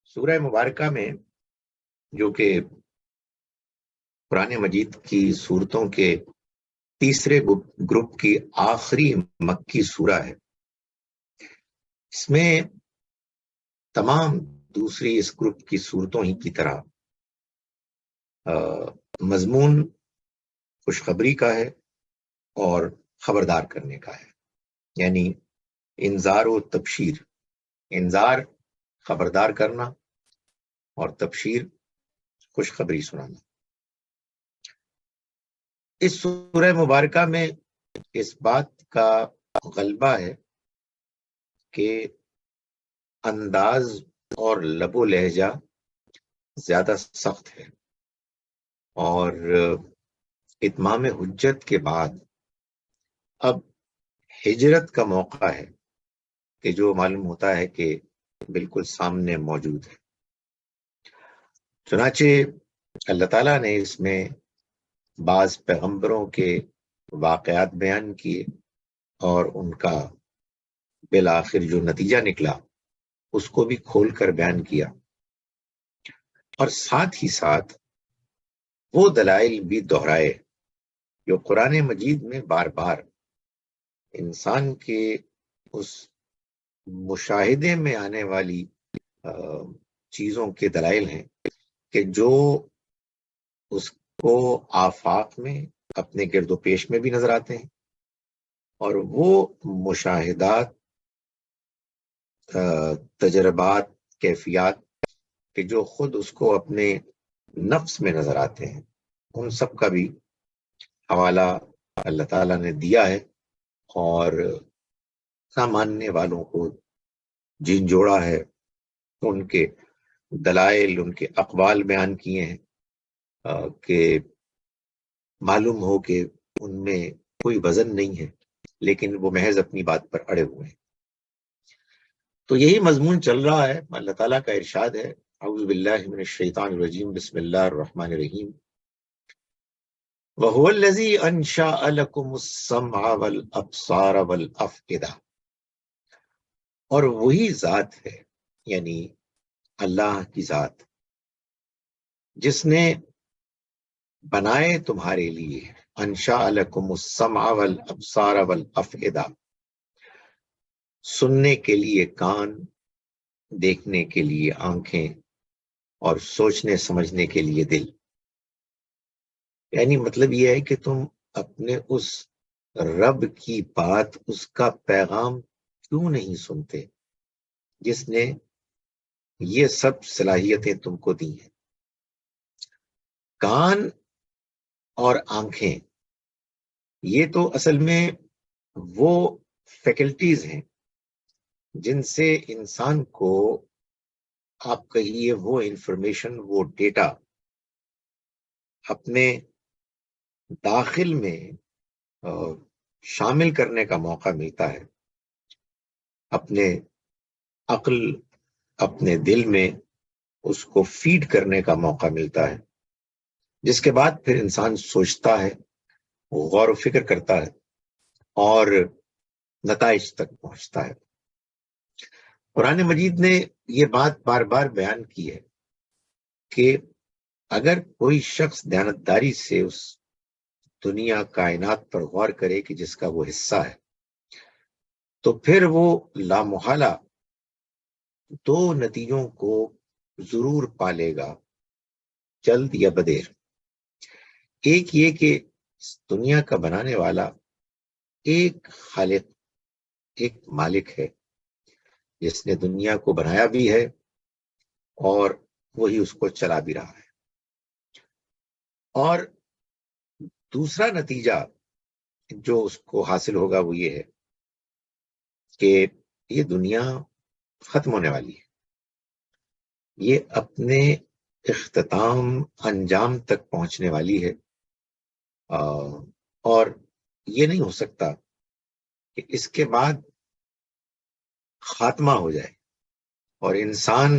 سورہ مبارکہ میں جو کہ قرآن مجید کی سورتوں کے تیسرے گروپ کی آخری مکی سورہ ہے، اس میں تمام دوسری اس گروپ کی سورتوں ہی کی طرح مضمون خوشخبری کا ہے اور خبردار کرنے کا ہے، یعنی انذار و تبشیر، انذار خبردار کرنا اور تبشیر خوشخبری سنانا۔ اس سورہ مبارکہ میں اس بات کا غلبہ ہے کہ انداز اور لب و لہجہ زیادہ سخت ہے، اور اتمام حجت کے بعد اب ہجرت کا موقع ہے کہ جو معلوم ہوتا ہے کہ بالکل سامنے موجود ہے۔ چنانچہ اللہ تعالیٰ نے اس میں بعض پیغمبروں کے واقعات بیان کیے اور ان کا بالآخر جو نتیجہ نکلا اس کو بھی کھول کر بیان کیا، اور ساتھ ہی ساتھ وہ دلائل بھی دہرائے جو قرآن مجید میں بار بار انسان کے اس مشاہدے میں آنے والی چیزوں کے دلائل ہیں کہ جو اس کو آفاق میں اپنے گرد و پیش میں بھی نظر آتے ہیں، اور وہ مشاہدات، تجربات، کیفیات کہ جو خود اس کو اپنے نفس میں نظر آتے ہیں، ان سب کا بھی حوالہ اللہ تعالیٰ نے دیا ہے، اور نہ ماننے والوں کو جن جوڑا ہے، ان کے دلائل، ان کے اقوال بیان کیے ہیں کہ معلوم ہو کہ ان میں کوئی وزن نہیں ہے، لیکن وہ محض اپنی بات پر اڑے ہوئے ہیں۔ تو یہی مضمون چل رہا ہے۔ اللہ تعالیٰ کا ارشاد ہے، اعوذ باللہ من الشیطان الرجیم، بسم اللہ الرحمن الرحیم، وَهُوَ الَّذِي أَنشَأَ لَكُمُ السَّمْعَ وَالْأَبْصَارَ وَالْأَفْئِدَةَ، اور وہی ذات ہے، یعنی اللہ کی ذات، جس نے بنائے تمہارے لیے، انشاء لکم السمع والابصار والافئدہ، سننے کے لیے کان، دیکھنے کے لیے آنکھیں، اور سوچنے سمجھنے کے لیے دل۔ یعنی مطلب یہ ہے کہ تم اپنے اس رب کی بات، اس کا پیغام کیوں نہیں سنتے جس نے یہ سب صلاحیتیں تم کو دی ہیں۔ کان اور آنکھیں، یہ تو اصل میں وہ فیکلٹیز ہیں جن سے انسان کو، آپ کہیے، وہ انفارمیشن، وہ ڈیٹا اپنے داخل میں شامل کرنے کا موقع ملتا ہے، اپنے عقل، اپنے دل میں اس کو فیڈ کرنے کا موقع ملتا ہے، جس کے بعد پھر انسان سوچتا ہے، غور و فکر کرتا ہے اور نتائج تک پہنچتا ہے۔ قرآن مجید نے یہ بات بار بار بیان کی ہے کہ اگر کوئی شخص دیانتداری سے اس دنیا کائنات پر غور کرے کہ جس کا وہ حصہ ہے، تو پھر وہ لامحالہ دو نتیجوں کو ضرور پالے گا، جلد یا بدیر۔ ایک یہ کہ اس دنیا کا بنانے والا ایک خالق، ایک مالک ہے، جس نے دنیا کو بنایا بھی ہے اور وہی اس کو چلا بھی رہا ہے۔ اور دوسرا نتیجہ جو اس کو حاصل ہوگا وہ یہ ہے کہ یہ دنیا ختم ہونے والی ہے، یہ اپنے اختتام، انجام تک پہنچنے والی ہے، اور یہ نہیں ہو سکتا کہ اس کے بعد خاتمہ ہو جائے اور انسان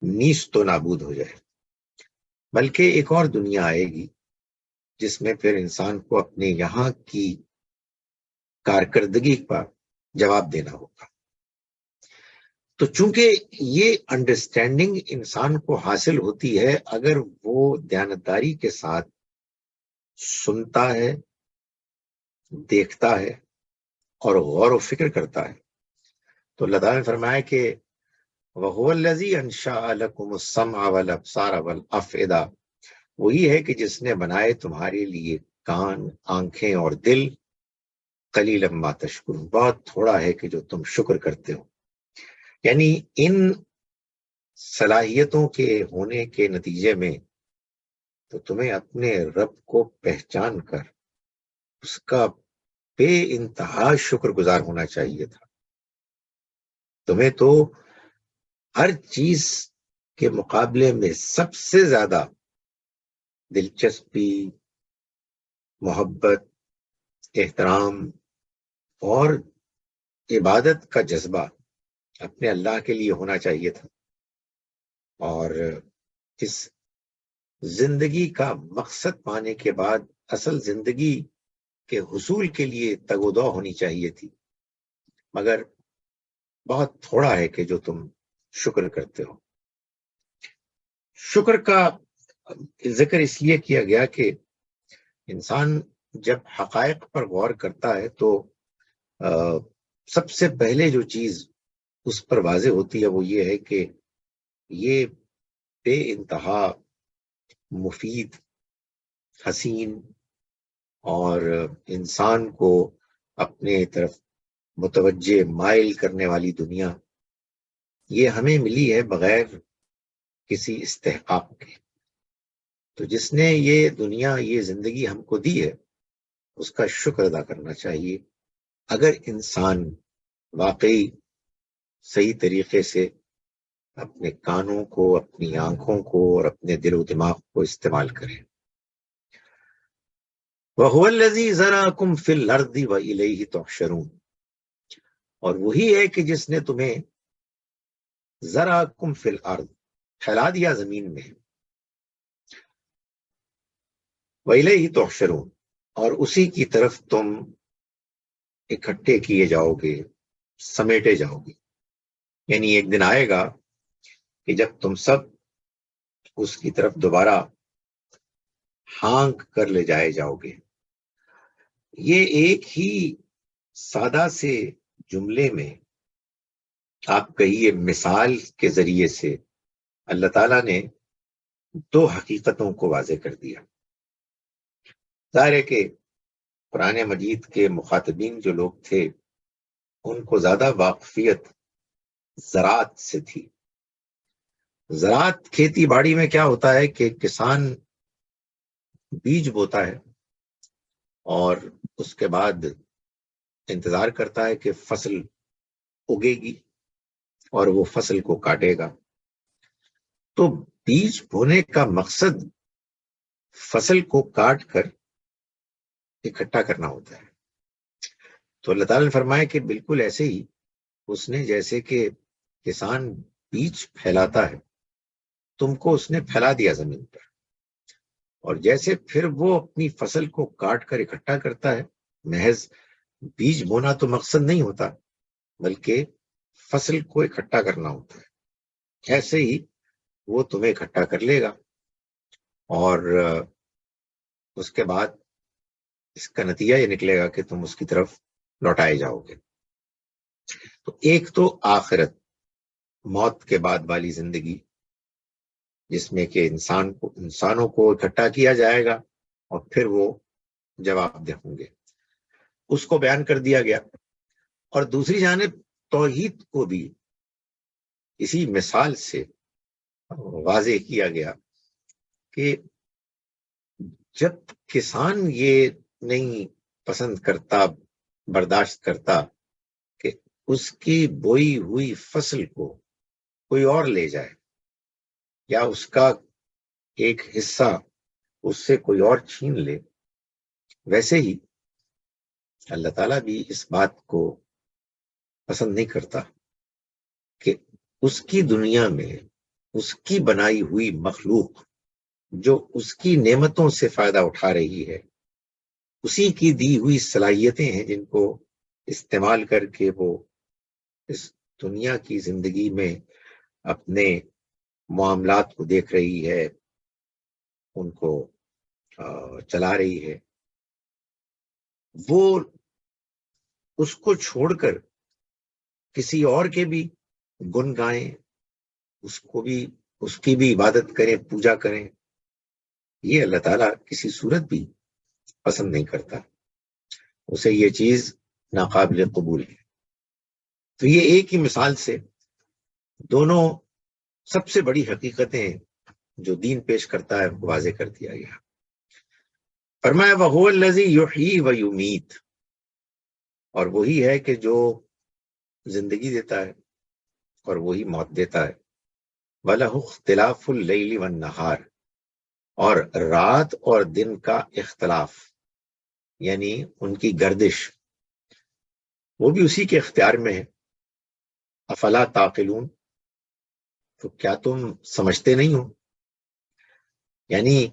نیست و نابود ہو جائے، بلکہ ایک اور دنیا آئے گی جس میں پھر انسان کو اپنے یہاں کی کارکردگی پر جواب دینا ہوگا۔ تو چونکہ یہ انڈرسٹینڈنگ انسان کو حاصل ہوتی ہے اگر وہ دیانتداری کے ساتھ سنتا ہے، دیکھتا ہے اور غور و فکر کرتا ہے۔ تو اللہ تعالیٰ نے فرمایا کہ وَهُوَ الَّذِي أَنشَأَ لَكُمُ السَّمْعَ وَالْأَبْصَارَ وَالْأَفْئِدَةَ، وہی ہے کہ جس نے بنائے تمہارے لیے کان، آنکھیں اور دل، قلیلا ما تشکرون، بہت تھوڑا ہے کہ جو تم شکر کرتے ہو۔ یعنی ان صلاحیتوں کے ہونے کے نتیجے میں تو تمہیں اپنے رب کو پہچان کر اس کا بے انتہا شکر گزار ہونا چاہیے تھا۔ تمہیں تو ہر چیز کے مقابلے میں سب سے زیادہ دلچسپی، محبت، احترام اور عبادت کا جذبہ اپنے اللہ کے لیے ہونا چاہیے تھا، اور اس زندگی کا مقصد پانے کے بعد اصل زندگی کے حصول کے لیے تگ و دو ہونی چاہیے تھی، مگر بہت تھوڑا ہے کہ جو تم شکر کرتے ہو۔ شکر کا ذکر اس لیے کیا گیا کہ انسان جب حقائق پر غور کرتا ہے تو سب سے پہلے جو چیز اس پر واضح ہوتی ہے وہ یہ ہے کہ یہ بے انتہا مفید، حسین اور انسان کو اپنے طرف متوجہ مائل کرنے والی دنیا، یہ ہمیں ملی ہے بغیر کسی استحقاق کے۔ تو جس نے یہ دنیا، یہ زندگی ہم کو دی ہے، اس کا شکر ادا کرنا چاہیے۔ اگر انسان واقعی صحیح طریقے سے اپنے کانوں کو، اپنی آنکھوں کو اور اپنے دل و دماغ کو استعمال کرے۔ وَهُوَ الَّذِي ذَرَاكُمْ فِي الْأَرْضِ وَإِلَيْهِ تُحْشَرُونَ، اور وہی ہے کہ جس نے تمہیں ذَرَاكُمْ فِي الْأَرْضِ، پھیلا دیا زمین میں، وَإِلَيْهِ تُحْشَرُونَ، اور اسی کی طرف تم اکٹھے کیے جاؤ گے، سمیٹے جاؤ گے۔ یعنی ایک دن آئے گا کہ جب تم سب اس کی طرف دوبارہ ہانک کر لے جائے جاؤ گے۔ یہ ایک ہی سادہ سے جملے میں آپ کہیے مثال کے ذریعے سے اللہ تعالیٰ نے دو حقیقتوں کو واضح کر دیا۔ ظاہر ہے کہ قرآن مجید کے مخاطبین جو لوگ تھے ان کو زیادہ واقفیت زراعت سے تھی۔ زراعت، کھیتی باڑی میں کیا ہوتا ہے کہ کسان بیج بوتا ہے اور اس کے بعد انتظار کرتا ہے کہ فصل اگے گی اور وہ فصل کو کاٹے گا۔ تو بیج بونے کا مقصد فصل کو کاٹ کر اکٹھا کرنا ہوتا ہے۔ تو اللہ تعالیٰ نے فرمایا کہ بالکل ایسے ہی اس نے جیسے کہ کسان بیج پھیلاتا ہے، تم کو اس نے پھیلا دیا زمین پر، اور جیسے پھر وہ اپنی فصل کو کاٹ کر اکٹھا کرتا ہے، محض بیج بونا تو مقصد نہیں ہوتا بلکہ فصل کو اکٹھا کرنا ہوتا ہے، ایسے ہی وہ تمہیں اکٹھا کر لے گا، اور اس کے بعد اس کا نتیجہ یہ نکلے گا کہ تم اس کی طرف لوٹائے جاؤ گے۔ تو ایک تو آخرت، موت کے بعد والی زندگی، جس میں کہ انسانوں کو اکٹھا کیا جائے گا اور پھر وہ جواب دہ ہوں گے، اس کو بیان کر دیا گیا۔ اور دوسری جانب توحید کو بھی اسی مثال سے واضح کیا گیا کہ جب کسان یہ نہیں پسند کرتا، برداشت کرتا کہ اس کی بوئی ہوئی فصل کو کوئی اور لے جائے یا اس کا ایک حصہ اس سے کوئی اور چھین لے، ویسے ہی اللہ تعالیٰ بھی اس بات کو پسند نہیں کرتا کہ اس کی دنیا میں اس کی بنائی ہوئی مخلوق جو اس کی نعمتوں سے فائدہ اٹھا رہی ہے، اسی کی دی ہوئی صلاحیتیں ہیں جن کو استعمال کر کے وہ اس دنیا کی زندگی میں اپنے معاملات کو دیکھ رہی ہے، ان کو چلا رہی ہے، وہ اس کو چھوڑ کر کسی اور کے بھی گن گائیں، اس کی بھی عبادت کریں، پوجا کریں، یہ اللہ تعالیٰ کسی صورت بھی پسند نہیں کرتا، اسے یہ چیز ناقابل قبول ہے۔ تو یہ ایک ہی مثال سے دونوں سب سے بڑی حقیقتیں جو دین پیش کرتا ہے واضح کر دیا گیا۔ فرمایا وَهُوَ الَّذِي يُحْيِي وَيُمِيتُ، اور وہی ہے کہ جو زندگی دیتا ہے اور وہی موت دیتا ہے۔ وَلَهُ اخْتِلَافُ اللَّيْلِ وَالنَّهَارِ، اور رات اور دن کا اختلاف یعنی ان کی گردش وہ بھی اسی کے اختیار میں ہے۔ افلا تعقلون، تو کیا تم سمجھتے نہیں ہو؟ یعنی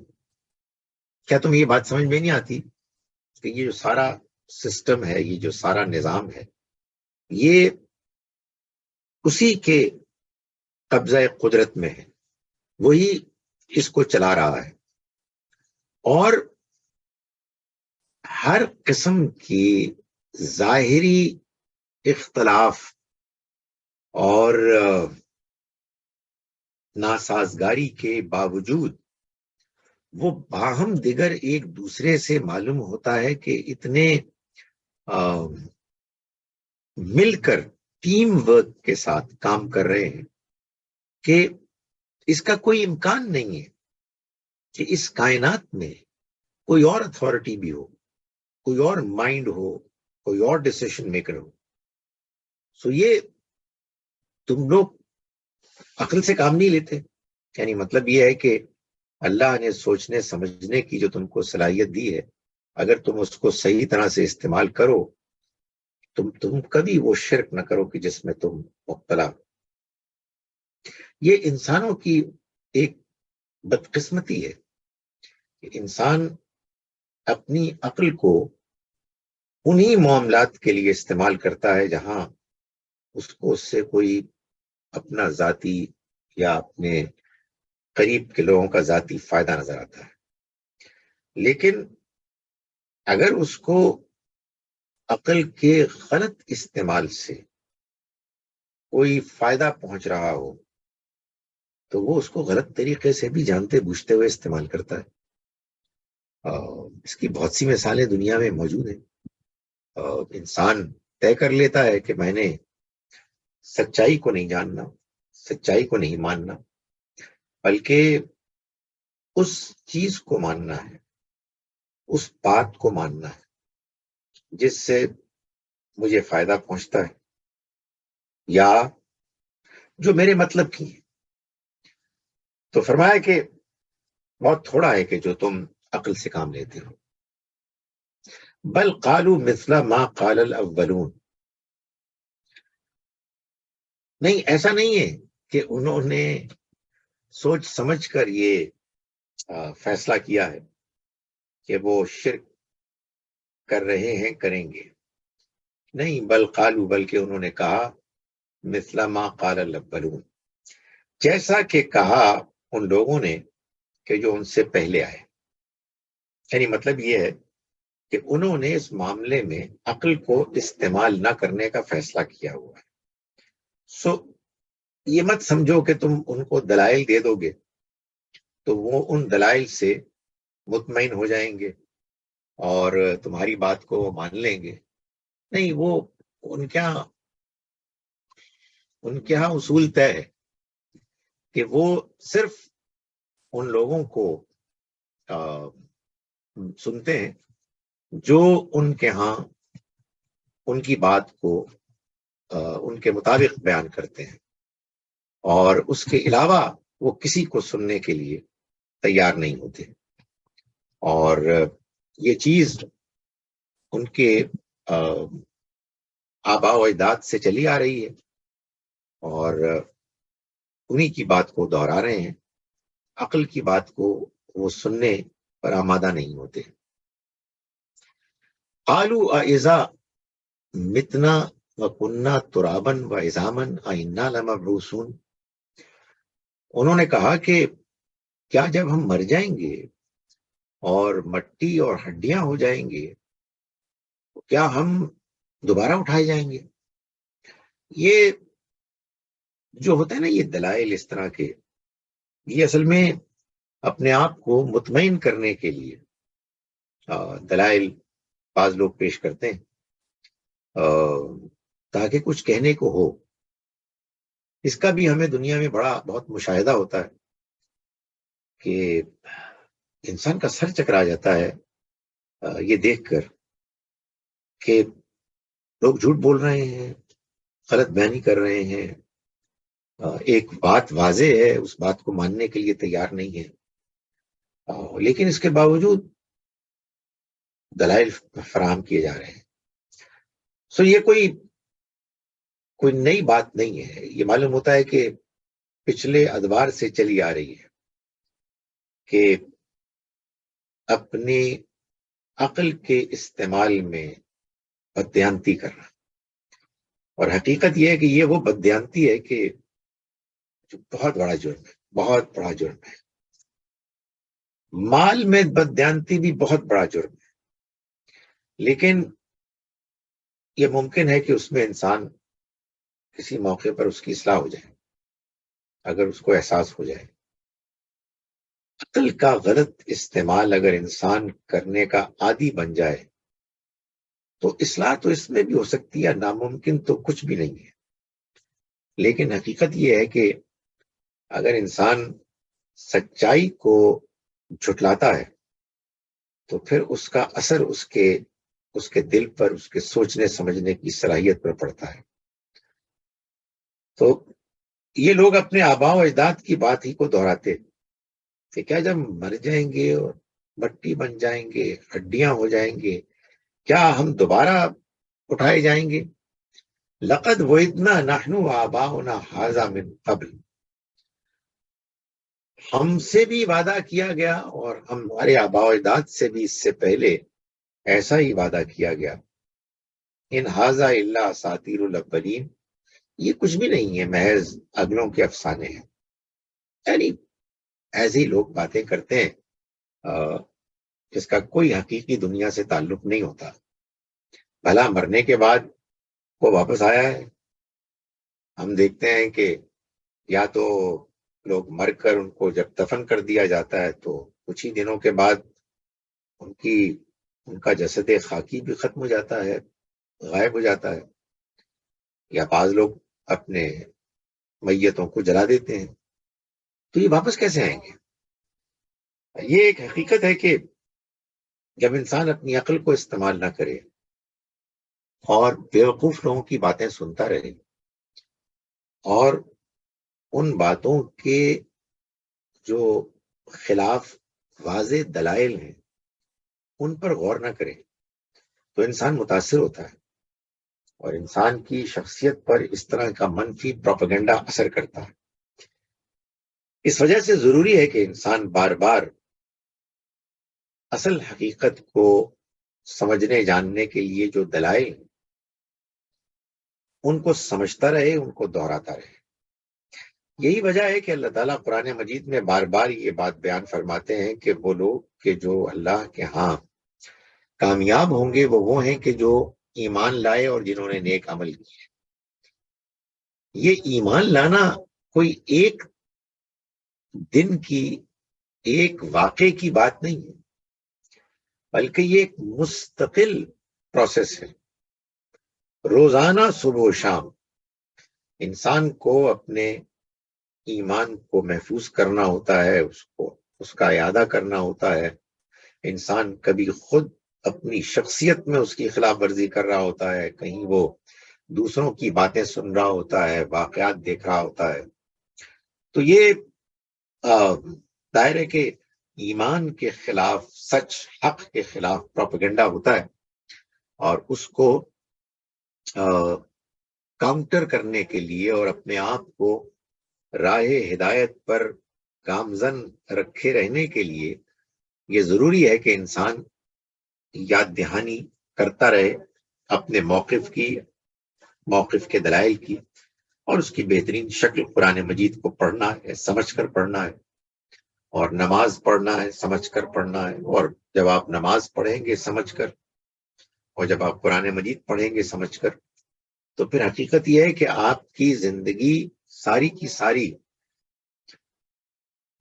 کیا تم یہ بات سمجھ میں نہیں آتی کہ یہ جو سارا سسٹم ہے، یہ جو سارا نظام ہے، یہ اسی کے قبضہ قدرت میں ہے، وہی اس کو چلا رہا ہے، اور ہر قسم کی ظاہری اختلاف اور ناسازگاری کے باوجود وہ باہم دیگر ایک دوسرے سے معلوم ہوتا ہے کہ اتنے مل کر ٹیم ورک کے ساتھ کام کر رہے ہیں کہ اس کا کوئی امکان نہیں ہے کہ اس کائنات میں کوئی اور اتھارٹی بھی ہو، کوئی اور مائنڈ ہو، کوئی اور ڈیسیشن میکر ہو۔ سو یہ تم لوگ عقل سے کام نہیں لیتے، یعنی مطلب یہ ہے کہ اللہ نے سوچنے سمجھنے کی جو تم کو صلاحیت دی ہے، اگر تم اس کو صحیح طرح سے استعمال کرو تم کبھی وہ شرک نہ کرو کہ جس میں تم مبتلا ہو۔ یہ انسانوں کی ایک بدقسمتی ہے کہ انسان اپنی عقل کو انہی معاملات کے لیے استعمال کرتا ہے جہاں اس کو اس سے کوئی اپنا ذاتی یا اپنے قریب کے لوگوں کا ذاتی فائدہ نظر آتا ہے، لیکن اگر اس کو عقل کے غلط استعمال سے کوئی فائدہ پہنچ رہا ہو تو وہ اس کو غلط طریقے سے بھی جانتے بوجھتے ہوئے استعمال کرتا ہے۔ اس کی بہت سی مثالیں دنیا میں موجود ہیں۔ انسان طے کر لیتا ہے کہ میں نے سچائی کو نہیں جاننا، سچائی کو نہیں ماننا، بلکہ اس چیز کو ماننا ہے، اس بات کو ماننا ہے جس سے مجھے فائدہ پہنچتا ہے یا جو میرے مطلب کی ہے۔ تو فرمایا کہ بہت تھوڑا ہے کہ جو تم عقل سے کام لیتے ہو۔ بل قالوا مثل ما قال الاولون، نہیں ایسا نہیں ہے کہ انہوں نے سوچ سمجھ کر یہ فیصلہ کیا ہے کہ وہ شرک کر رہے ہیں، کریں گے، نہیں، بل قالوا، بلکہ انہوں نے کہا مثل ما قال الاولون، جیسا کہ کہا ان لوگوں نے کہ جو ان سے پہلے آئے۔ یعنی مطلب یہ ہے کہ انہوں نے اس معاملے میں عقل کو استعمال نہ کرنے کا فیصلہ کیا ہوا ہے۔ سو یہ مت سمجھو کہ تم ان کو دلائل دے دو گے تو وہ ان دلائل سے مطمئن ہو جائیں گے اور تمہاری بات کو وہ مان لیں گے، نہیں، وہ ان کے ہاں اصول طے ہے کہ وہ صرف ان لوگوں کو سنتے ہیں جو ان کے ہاں ان کی بات کو ان کے مطابق بیان کرتے ہیں، اور اس کے علاوہ وہ کسی کو سننے کے لیے تیار نہیں ہوتے۔ اور یہ چیز ان کے آباء و اجداد سے چلی آ رہی ہے اور انہی کی بات کو دہرا رہے ہیں، عقل کی بات کو وہ سننے پر آمادہ نہیں ہوتے۔ قالوا اذا متنا وکننا ترابن و عظامن انا لمبعوثون، انہوں نے کہا کہ کیا جب ہم مر جائیں گے اور مٹی اور ہڈیاں ہو جائیں گے تو کیا ہم دوبارہ اٹھائے جائیں گے؟ یہ جو ہوتا ہے نا، یہ دلائل اس طرح کے، یہ اصل میں اپنے آپ کو مطمئن کرنے کے لیے دلائل بعض لوگ پیش کرتے ہیں تاکہ کچھ کہنے کو ہو۔ اس کا بھی ہمیں دنیا میں بہت مشاہدہ ہوتا ہے کہ انسان کا سر چکرا جاتا ہے یہ دیکھ کر کہ لوگ جھوٹ بول رہے ہیں، غلط بیانی کر رہے ہیں، ایک بات واضح ہے، اس بات کو ماننے کے لیے تیار نہیں ہے، لیکن اس کے باوجود دلائل فراہم کیے جا رہے ہیں۔ سو یہ کوئی نئی بات نہیں ہے، یہ معلوم ہوتا ہے کہ پچھلے ادوار سے چلی آ رہی ہے کہ اپنی عقل کے استعمال میں بددیانتی کرنا، اور حقیقت یہ ہے کہ یہ وہ بددیانتی ہے کہ جو بہت بڑا جرم ہے، بہت بڑا جرم ہے۔ مال میں بددیانتی بھی بہت بڑا جرم ہے، لیکن یہ ممکن ہے کہ اس میں انسان کسی موقع پر اس کی اصلاح ہو جائے اگر اس کو احساس ہو جائے۔ عقل کا غلط استعمال اگر انسان کرنے کا عادی بن جائے تو اصلاح تو اس میں بھی ہو سکتی ہے، ناممکن تو کچھ بھی نہیں ہے، لیکن حقیقت یہ ہے کہ اگر انسان سچائی کو جھٹلاتا ہے تو پھر اس کا اثر اس کے دل پر، اس کے سوچنے سمجھنے کی صلاحیت پر پڑتا ہے۔ تو یہ لوگ اپنے آباء و اجداد کی بات ہی کو دہراتے کہ کیا جب مر جائیں گے اور مٹی بن جائیں گے، ہڈیاں ہو جائیں گے، کیا ہم دوبارہ اٹھائے جائیں گے؟ لقد وعدنا نحن وآباؤنا ھذا من قبل، ہم سے بھی وعدہ کیا گیا اور ہمارے آباء و اجداد سے بھی اس سے پہلے ایسا ہی وعدہ کیا گیا۔ ان ھذا الا اساطیر الاولین، یہ کچھ بھی نہیں ہے، محض اگلوں کے افسانے ہیں۔ یعنی ایسے ہی لوگ باتیں کرتے ہیں جس کا کوئی حقیقی دنیا سے تعلق نہیں ہوتا۔ بھلا مرنے کے بعد وہ واپس آیا ہے؟ ہم دیکھتے ہیں کہ یا تو لوگ مر کر ان کو جب دفن کر دیا جاتا ہے تو کچھ ہی دنوں کے بعد ان کا جسد خاکی بھی ختم ہو جاتا ہے، غائب ہو جاتا ہے، یا بعض لوگ اپنے میتوں کو جلا دیتے ہیں۔ تو یہ واپس کیسے آئیں گے؟ یہ ایک حقیقت ہے کہ جب انسان اپنی عقل کو استعمال نہ کرے اور بیوقوف لوگوں کی باتیں سنتا رہے اور ان باتوں کے جو خلاف واضح دلائل ہیں ان پر غور نہ کرے تو انسان متاثر ہوتا ہے اور انسان کی شخصیت پر اس طرح کا منفی پروپیگنڈا اثر کرتا ہے۔ اس وجہ سے ضروری ہے کہ انسان بار بار اصل حقیقت کو سمجھنے جاننے کے لیے جو دلائل ان کو سمجھتا رہے، ان کو دہراتا رہے۔ یہی وجہ ہے کہ اللہ تعالیٰ قرآن مجید میں بار بار یہ بات بیان فرماتے ہیں کہ وہ لوگ کہ جو اللہ کے ہاں کامیاب ہوں گے وہ ہیں کہ جو ایمان لائے اور جنہوں نے نیک عمل کیے۔ یہ ایمان لانا کوئی ایک دن کی، ایک واقعے کی بات نہیں ہے، بلکہ یہ ایک مستقل پروسیس ہے۔ روزانہ صبح و شام انسان کو اپنے ایمان کو محفوظ کرنا ہوتا ہے، اس کا اعادہ کرنا ہوتا ہے۔ انسان کبھی خود اپنی شخصیت میں اس کی خلاف ورزی کر رہا ہوتا ہے، کہیں وہ دوسروں کی باتیں سن رہا ہوتا ہے، واقعات دیکھ رہا ہوتا ہے۔ تو یہ دائرے کے ایمان کے خلاف، سچ حق کے خلاف پروپیگنڈا ہوتا ہے، اور اس کو کاؤنٹر کرنے کے لیے اور اپنے آپ کو راہ ہدایت پر گامزن رکھے رہنے کے لیے یہ ضروری ہے کہ انسان یاد دہانی کرتا رہے اپنے موقف کے دلائل کی اور اس کی بہترین شکل قرآن مجید کو پڑھنا ہے، سمجھ کر پڑھنا ہے، اور نماز پڑھنا ہے سمجھ کر پڑھنا ہے، اور جب آپ نماز پڑھیں گے سمجھ کر، اور جب آپ قرآن مجید پڑھیں گے سمجھ کر، تو پھر حقیقت یہ ہے کہ آپ کی زندگی ساری کی ساری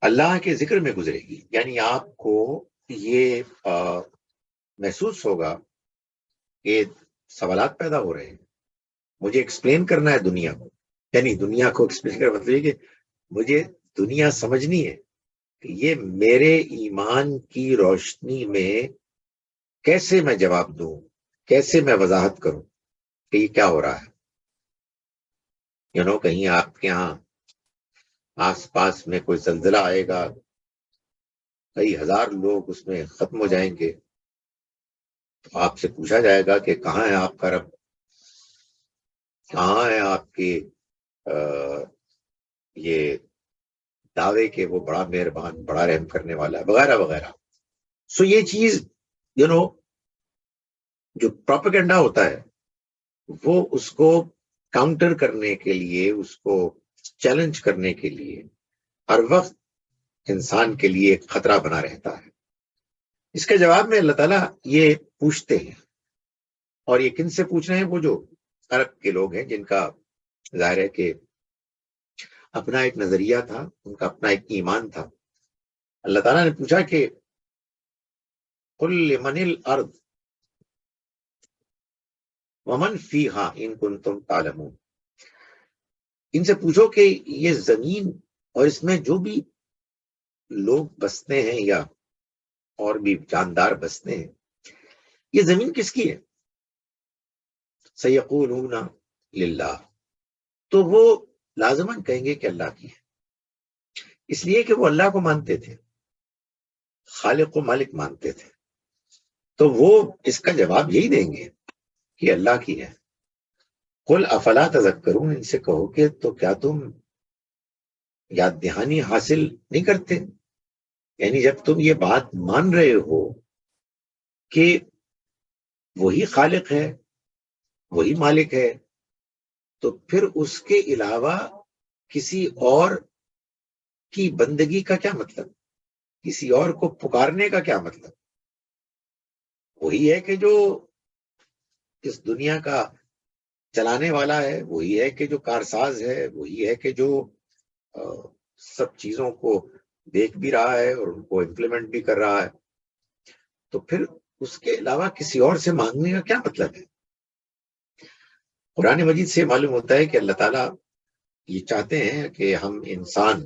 اللہ کے ذکر میں گزرے گی. یعنی آپ کو یہ محسوس ہوگا کہ سوالات پیدا ہو رہے ہیں، مجھے ایکسپلین کرنا ہے دنیا کو، یعنی دنیا کو ایکسپلین کرنا مطلب یہ کہ مجھے دنیا سمجھنی ہے کہ یہ میرے ایمان کی روشنی میں کیسے میں جواب دوں، کیسے میں وضاحت کروں کہ یہ کیا ہو رہا ہے. کہیں آپ کے ہاں آس پاس میں کوئی زلزلہ آئے گا، کئی ہزار لوگ اس میں ختم ہو جائیں گے، تو آپ سے پوچھا جائے گا کہ کہاں ہے آپ کا رب، کہاں ہے آپ کے یہ دعوے کہ وہ بڑا مہربان، بڑا رحم کرنے والا ہے، وغیرہ وغیرہ. سو یہ چیز جو پروپیگنڈا ہوتا ہے وہ اس کو کاؤنٹر کرنے کے لیے، اس کو چیلنج کرنے کے لیے ہر وقت انسان کے لیے ایک خطرہ بنا رہتا ہے. اس کے جواب میں اللہ تعالیٰ یہ پوچھتے ہیں، اور یہ کن سے پوچھ رہے ہیں؟ وہ جو عرب کے لوگ ہیں جن کا ظاہر ہے کہ اپنا ایک نظریہ تھا، ان کا اپنا ایک ایمان تھا. اللہ تعالیٰ نے پوچھا کہ قل لمن الارض ومن فیہا ان کنتم تعلمون، ان سے پوچھو کہ یہ زمین اور اس میں جو بھی لوگ بستے ہیں یا اور بھی جاندار بستے ہیں، یہ زمین کس کی ہے؟ سیقولون للہ، تو وہ لازماً کہیں گے کہ اللہ کی ہے، اس لیے کہ وہ اللہ کو مانتے تھے، خالق و مالک مانتے تھے. تو وہ اس کا جواب یہی دیں گے کہ اللہ کی ہے. قل افلا تذکرون، ان سے کہو کہ تو کیا تم یاد دہانی حاصل نہیں کرتے؟ یعنی جب تم یہ بات مان رہے ہو کہ وہی خالق ہے، وہی مالک ہے، تو پھر اس کے علاوہ کسی اور کی بندگی کا کیا مطلب، کسی اور کو پکارنے کا کیا مطلب؟ وہی ہے کہ جو اس دنیا کا چلانے والا ہے، وہی ہے کہ جو کارساز ہے، وہی ہے کہ جو سب چیزوں کو دیکھ بھی رہا ہے اور ان کو امپلیمنٹ بھی کر رہا ہے. تو پھر اس کے علاوہ کسی اور سے مانگنے کا کیا مطلب ہے؟ قرآن مجید سے معلوم ہوتا ہے کہ اللہ تعالیٰ یہ چاہتے ہیں کہ ہم انسان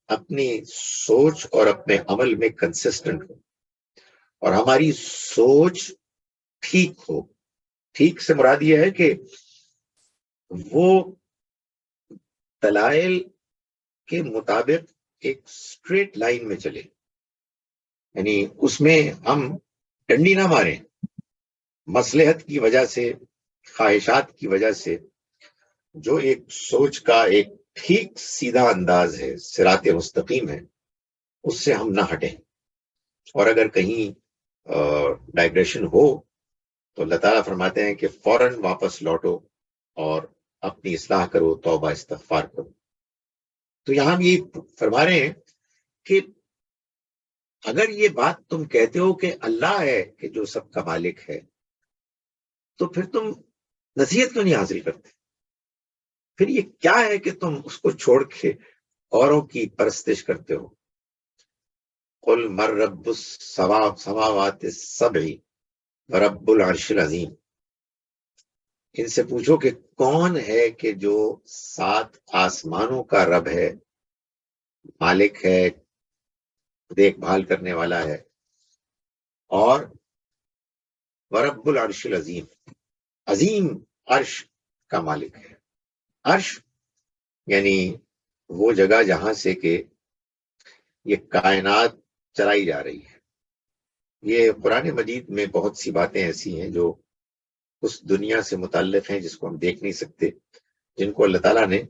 اپنی سوچ اور اپنے عمل میں کنسسٹنٹ ہو، اور ہماری سوچ ٹھیک ہو. ٹھیک سے مراد یہ ہے کہ وہ دلائل کے مطابق ایک اسٹریٹ لائن میں چلے، یعنی اس میں ہم ڈنڈی نہ ماریں مصلحت کی وجہ سے، خواہشات کی وجہ سے. جو ایک سوچ کا ایک ٹھیک سیدھا انداز ہے، صراط مستقیم ہے، اس سے ہم نہ ہٹیں. اور اگر کہیں ڈائگریشن ہو تو اللہ تعالیٰ فرماتے ہیں کہ فوراً واپس لوٹو اور اپنی اصلاح کرو، توبہ استغفار کرو. تو یہاں بھی فرما رہے ہیں کہ اگر یہ بات تم کہتے ہو کہ اللہ ہے کہ جو سب کا مالک ہے، تو پھر تم نصیحت کیوں نہیں حاصل کرتے؟ پھر یہ کیا ہے کہ تم اس کو چھوڑ کے اوروں کی پرستش کرتے ہو؟ قل من رب السماوات السبع ورب العرش العظیم، ان سے پوچھو کہ کون ہے کہ جو 7 آسمانوں کا رب ہے، مالک ہے، دیکھ بھال کرنے والا ہے، اور ورب العرش العظیم، عظیم عرش کا مالک ہے. عرش یعنی وہ جگہ جہاں سے کہ یہ کائنات چلائی جا رہی ہے. یہ قرآن مجید میں بہت سی باتیں ایسی ہیں جو اس دنیا سے متعلق ہیں جس کو ہم دیکھ نہیں سکتے، جن کو اللہ تعالیٰ نے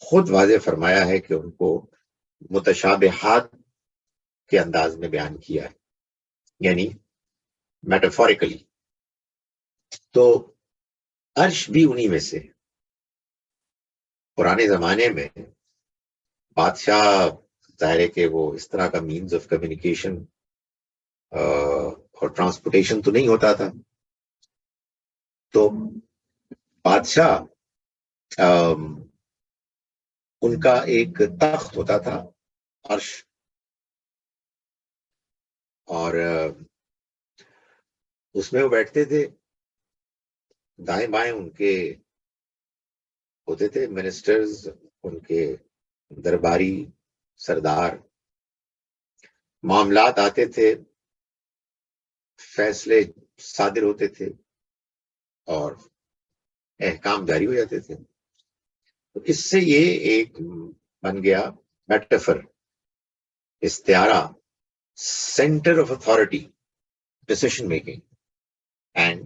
خود واضح فرمایا ہے کہ ان کو متشابہات کے انداز میں بیان کیا ہے، یعنی میٹافوریکلی. تو عرش بھی انہی میں سے. پرانے زمانے میں بادشاہ ظاہر ہے کہ وہ اس طرح کا مینز آف کمیونیکیشن اور ٹرانسپورٹیشن تو نہیں ہوتا تھا. تو بادشاہ ان کا ایک تخت ہوتا تھا، عرش، اور اس میں وہ بیٹھتے تھے. دائیں بائیں ان کے ہوتے تھے منسٹرز، ان کے درباری سردار. معاملات آتے تھے، فیصلے صادر ہوتے تھے اور احکام جاری ہو جاتے تھے. تو اس سے یہ ایک بن گیا میٹافر، استعارہ، centre of authority, decision making and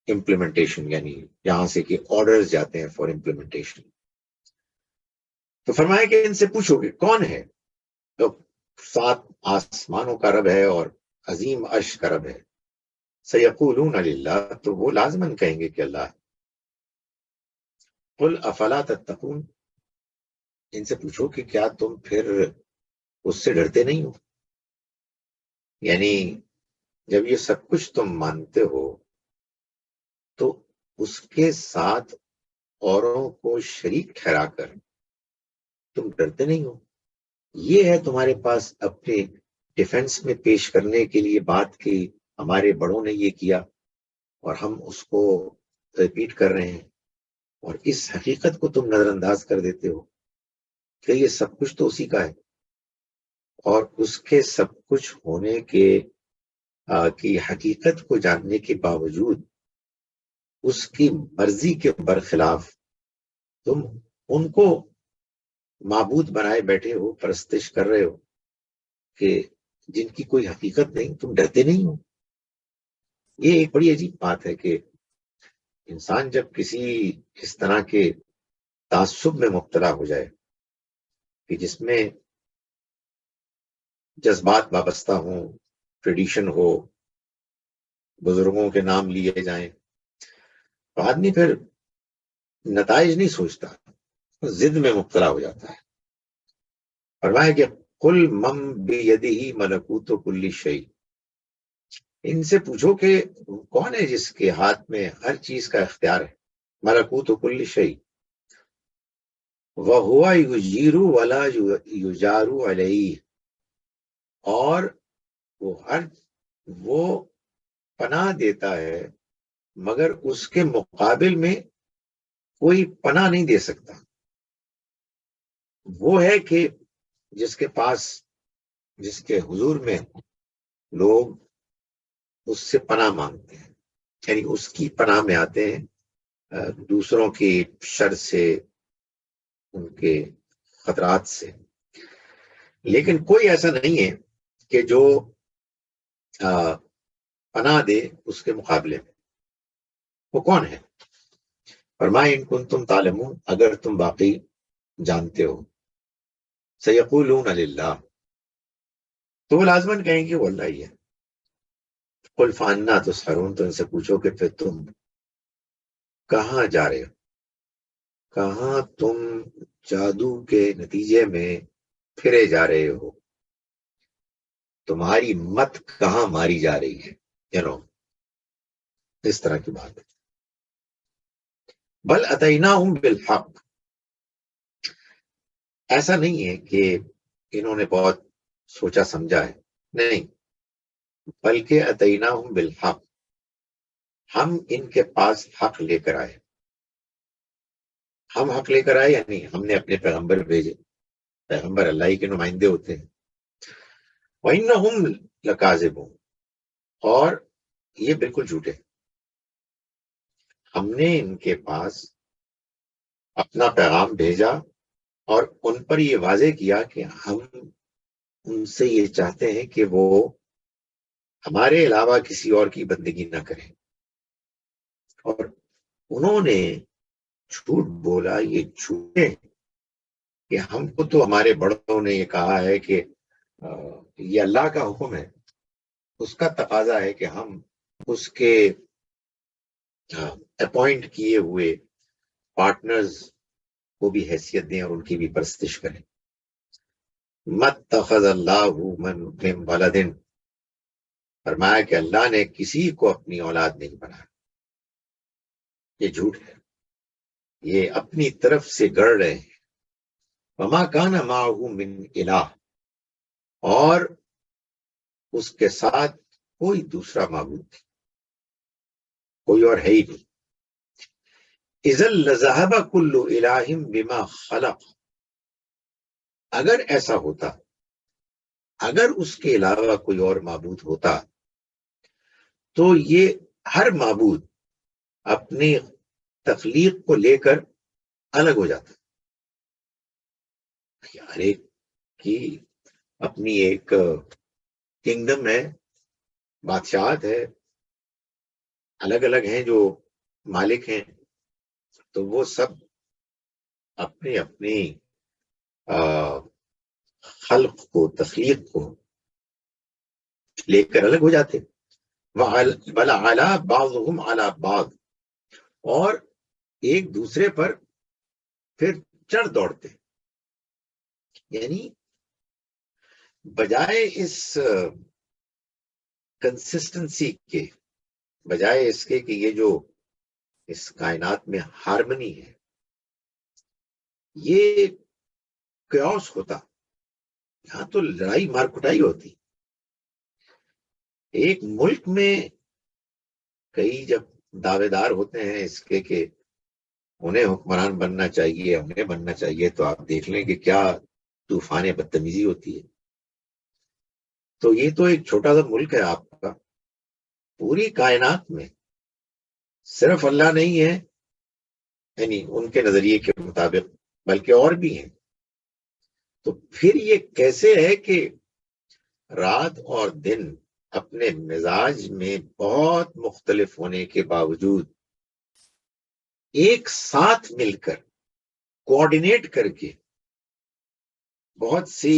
implementation, یعنی یہاں سے کہ آرڈرز جاتے ہیں فار امپلیمنٹیشن. تو فرمایا کہ ان سے پوچھو کہ کون ہے تو 7 آسمانوں کا رب ہے اور عظیم عرش کا رب ہے. سیقولون للہ، تو وہ لازماً کہیں گے کہ اللہ. قل افلا تتقون، ان سے پوچھو کہ کیا تم پھر اس سے ڈرتے نہیں ہو. یعنی جب یہ سب کچھ تم مانتے ہو تو اس کے ساتھ اوروں کو شریک ٹھہرا کر تم ڈرتے نہیں ہو. یہ ہے تمہارے پاس اپنے ڈیفenس میں پیش کرنے کے لیے بات کی ہمارے بڑوں نے یہ کیا اور ہم اس کو ریپیٹ کر رہے ہیں، اور اس حقیقت کو تم نظر انداز کر دیتے ہو کہ یہ سب کچھ تو اسی کا ہے، اور اس کے سب کچھ ہونے کے کی حقیقت کو جاننے کے باوجود اس کی مرضی کے برخلاف تم ان کو معبود بنائے بیٹھے ہو، پرستش کر رہے ہو کہ جن کی کوئی حقیقت نہیں. تم ڈرتے نہیں ہو. یہ ایک بڑی عجیب بات ہے کہ انسان جب کسی اس طرح کے تعصب میں مبتلا ہو جائے کہ جس میں جذبات وابستہ ہوں، ٹریڈیشن ہو، بزرگوں کے نام لیے جائیں، تو آدمی پھر نتائج نہیں سوچتا، ضد میں مبتلا ہو جاتا ہے. فرمایا کہ قل من بیدہ ملکوت کل شیء، ان سے پوچھو کہ کون ہے جس کے ہاتھ میں ہر چیز کا اختیار ہے. ملکوت کل شیء وہو یجیر ولا یجار علیہ، اور وہ پناہ دیتا ہے مگر اس کے مقابل میں کوئی پناہ نہیں دے سکتا. وہ ہے کہ جس کے پاس، جس کے حضور میں لوگ اس سے پناہ مانگتے ہیں، یعنی اس کی پناہ میں آتے ہیں دوسروں کی شر سے، ان کے خطرات سے. لیکن کوئی ایسا نہیں ہے کہ جو پناہ دے اس کے مقابلے میں. وہ کون ہے؟ فرمائے ان کنتم تعلمون، اگر تم واقعی جانتے ہو. سیقولون للہ، تو وہ لازماً کہیں گے وہ اللہ ہی ہے. قل فانا تسحرون، تو ان سے پوچھو کہ پھر تم کہاں جا رہے ہو، کہاں تم جادو کے نتیجے میں پھرے جا رہے ہو، تمہاری مت کہاں ماری جا رہی ہے. اس طرح کی بات ہے. بل اتیناہم بالحق، ایسا نہیں ہے کہ انہوں نے بہت سوچا سمجھا ہے، نہیں، بلکہ اتیناہم بالحق، ہم ان کے پاس حق لے کر آئے. ہم حق لے کر آئے یعنی ہم نے اپنے پیغمبر بھیجے. پیغمبر اللہ ہی کے نمائندے ہوتے ہیں. وَإِنَّهُمْ لَكَاذِبُونَ، اور یہ بالکل جھوٹے. ہم نے ان کے پاس اپنا پیغام بھیجا اور ان پر یہ واضح کیا کہ ہم ان سے یہ چاہتے ہیں کہ وہ ہمارے علاوہ کسی اور کی بندگی نہ کریں، اور انہوں نے جھوٹ بولا. یہ جھوٹے کہ ہم کو تو ہمارے بڑوں نے یہ کہا ہے کہ یہ اللہ کا حکم ہے، اس کا تقاضا ہے کہ ہم اس کے اپوائنٹ کیے ہوئے پارٹنرز کو بھی حیثیت دیں اور ان کی بھی پرستش کریں. مَتَّخَذَ اللَّهُ مِن وَلَدٍ، فرمایا کہ اللہ نے کسی کو اپنی اولاد نہیں بنایا. یہ جھوٹ ہے، یہ اپنی طرف سے گڑ رہے ہیں. وَمَا كَانَ مَعَهُ مِنْ إِلَٰهٍ، اور اس کے ساتھ کوئی دوسرا معبود نہیں، کوئی اور ہے ہی نہیں. اِذًا لَذَهَبَ كُلُّ إِلَٰهٍ بِمَا خَلَقَ، اگر ایسا ہوتا، اگر اس کے علاوہ کوئی اور معبود ہوتا تو یہ ہر معبود اپنی تخلیق کو لے کر الگ ہو جاتا. ہر ایک کی اپنی ایک کنگڈم ہے، بادشاہت ہے، الگ الگ ہیں جو مالک ہیں، تو وہ سب اپنی اپنی خلق کو، تخلیق کو لے کر الگ ہو جاتے. بَلْ عَلَىٰ بَعْضُهُمْ عَلَىٰ بَعْضٍ، اور ایک دوسرے پر پھر چڑھ دوڑتے. یعنی بجائے اس کنسسٹنسی کے، بجائے اس کے کہ یہ جو اس کائنات میں ہارمنی ہے، یہ کیوس ہوتا، یہاں تو لڑائی مار کٹائی ہوتی. ایک ملک میں کئی جب دعوے دار ہوتے ہیں اس کے کہ انہیں حکمران بننا چاہیے، انہیں بننا چاہیے، تو آپ دیکھ لیں کہ کیا طوفان بدتمیزی ہوتی ہے. تو یہ تو ایک چھوٹا سا ملک ہے آپ کا، پوری کائنات میں صرف اللہ نہیں ہے، یعنی ان کے نظریے کے مطابق، بلکہ اور بھی ہیں. تو پھر یہ کیسے ہے کہ رات اور دن اپنے مزاج میں بہت مختلف ہونے کے باوجود ایک ساتھ مل کر کوآرڈینیٹ کر کے بہت سی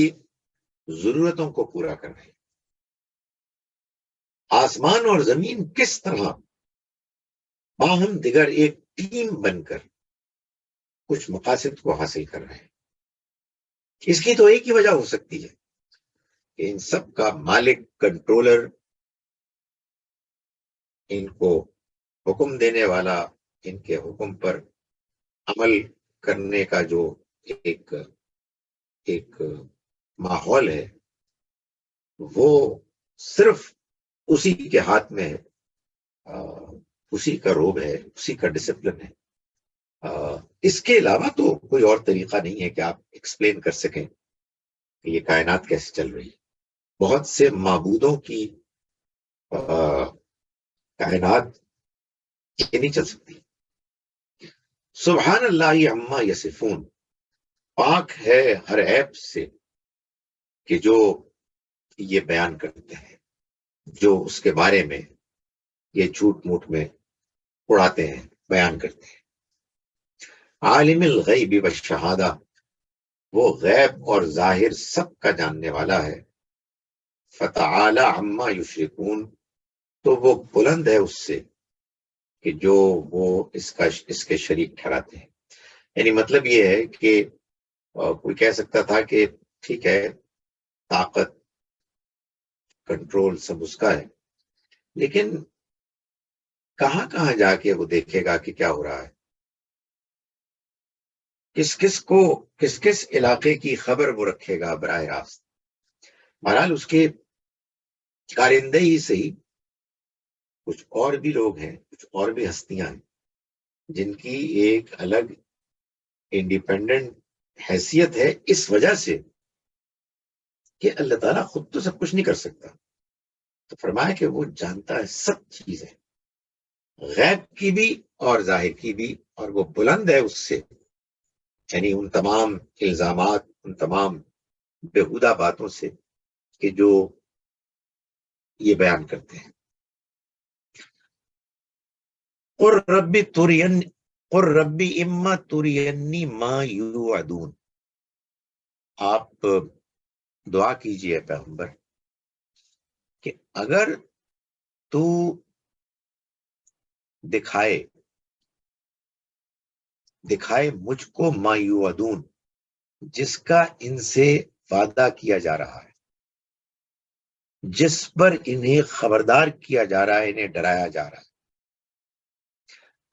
ضرورتوں کو پورا کر رہے ہیں. آسمان اور زمین کس طرح باہم دیگر ایک ٹیم بن کر کچھ مقاصد کو حاصل کر رہے ہیں. اس کی تو ایک ہی وجہ ہو سکتی ہے کہ ان سب کا مالک، کنٹرولر، ان کو حکم دینے والا، ان کے حکم پر عمل کرنے کا جو ایک ماحول ہے، وہ صرف اسی کے ہاتھ میں ہے، اسی کا روب ہے، اسی کا ڈسپلن ہے. اس کے علاوہ تو کوئی اور طریقہ نہیں ہے کہ آپ ایکسپلین کر سکیں کہ یہ کائنات کیسے چل رہی ہے. بہت سے معبودوں کی کائنات یہ نہیں چل سکتی. سبحان اللہ عما یصفون، پاک ہے ہر عیب سے کہ جو یہ بیان کرتے ہیں، جو اس کے بارے میں یہ جھوٹ موٹ میں اڑاتے ہیں، بیان کرتے ہیں. عالم الغیب والشہادہ، وہ غیب اور ظاہر سب کا جاننے والا ہے. فتعالی عما یشرکون، تو وہ بلند ہے اس سے کہ جو وہ اس کے شریک ٹھہراتے ہیں. یعنی مطلب یہ ہے کہ کوئی کہہ سکتا تھا کہ ٹھیک ہے، طاقت، کنٹرول سب اس کا ہے، لیکن کہاں کہاں جا کے وہ دیکھے گا کہ کیا ہو رہا ہے، کس کس علاقے کی خبر وہ رکھے گا براہ راست. بہرحال اس کے کارندے ہی صحیح کچھ اور بھی لوگ ہیں، کچھ اور بھی ہستیاں ہیں جن کی ایک الگ انڈیپینڈنٹ حیثیت ہے، اس وجہ سے کہ اللہ تعالیٰ خود تو سب کچھ نہیں کر سکتا. تو فرمایا کہ وہ جانتا ہے سب چیزیں، غیب کی بھی اور ظاہر کی بھی، اور وہ بلند ہے اس سے، یعنی ان تمام الزامات، ان تمام بےہودہ باتوں سے کہ جو یہ بیان کرتے ہیں. قُل رَّبِّ إِمَّا تُرِيَنِّي مَا يُوعَدُونَ، آپ دعا کیجئے پیغمبر کہ اگر تو دکھائے مجھ کو ما یوعدون، جس کا ان سے وعدہ کیا جا رہا ہے، جس پر انہیں خبردار کیا جا رہا ہے، انہیں ڈرایا جا رہا ہے،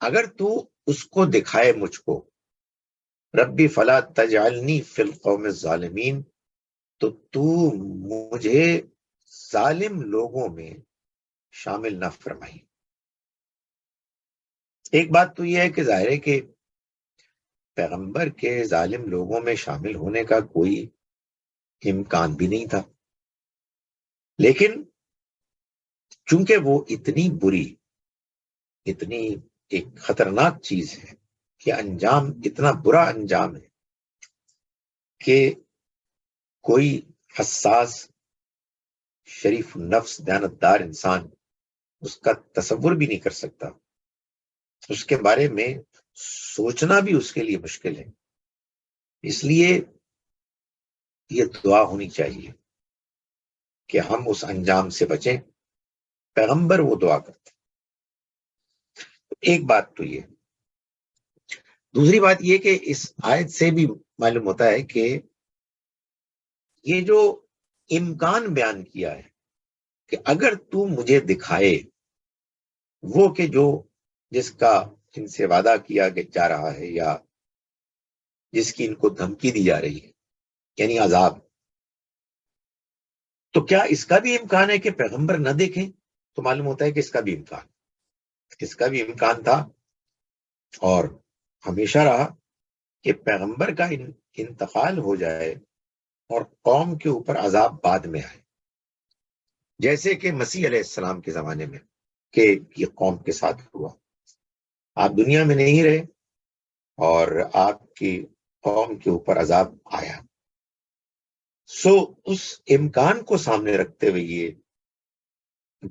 اگر تو اس کو دکھائے مجھ کو، ربی فلا تجعلنی فی القوم الظالمین، تو مجھے ظالم لوگوں میں شامل نہ فرمائی۔ ایک بات تو یہ ہے کہ ظاہر ہے کہ پیغمبر کے ظالم لوگوں میں شامل ہونے کا کوئی امکان بھی نہیں تھا، لیکن چونکہ وہ اتنی بری، اتنی ایک خطرناک چیز ہے کہ انجام اتنا برا انجام ہے کہ کوئی حساس شریف النفس دیانتدار انسان اس کا تصور بھی نہیں کر سکتا، اس کے بارے میں سوچنا بھی اس کے لیے مشکل ہے۔ اس لیے یہ دعا ہونی چاہیے کہ ہم اس انجام سے بچیں۔ پیغمبر وہ دعا کرتے۔ ایک بات تو یہ، دوسری بات یہ کہ اس آیت سے بھی معلوم ہوتا ہے کہ یہ جو امکان بیان کیا ہے کہ اگر تو مجھے دکھائے وہ کہ جس کا ان سے وعدہ کیا جا رہا ہے یا جس کی ان کو دھمکی دی جا رہی ہے، یعنی عذاب، تو کیا اس کا بھی امکان ہے کہ پیغمبر نہ دیکھیں؟ تو معلوم ہوتا ہے کہ اس کا بھی امکان تھا اور ہمیشہ رہا کہ پیغمبر کا انتقال ہو جائے اور قوم کے اوپر عذاب بعد میں آئے، جیسے کہ مسیح علیہ السلام کے زمانے میں کہ یہ قوم کے ساتھ ہوا۔ آپ دنیا میں نہیں رہے اور آپ کی قوم کے اوپر عذاب آیا۔ اس امکان کو سامنے رکھتے ہوئے یہ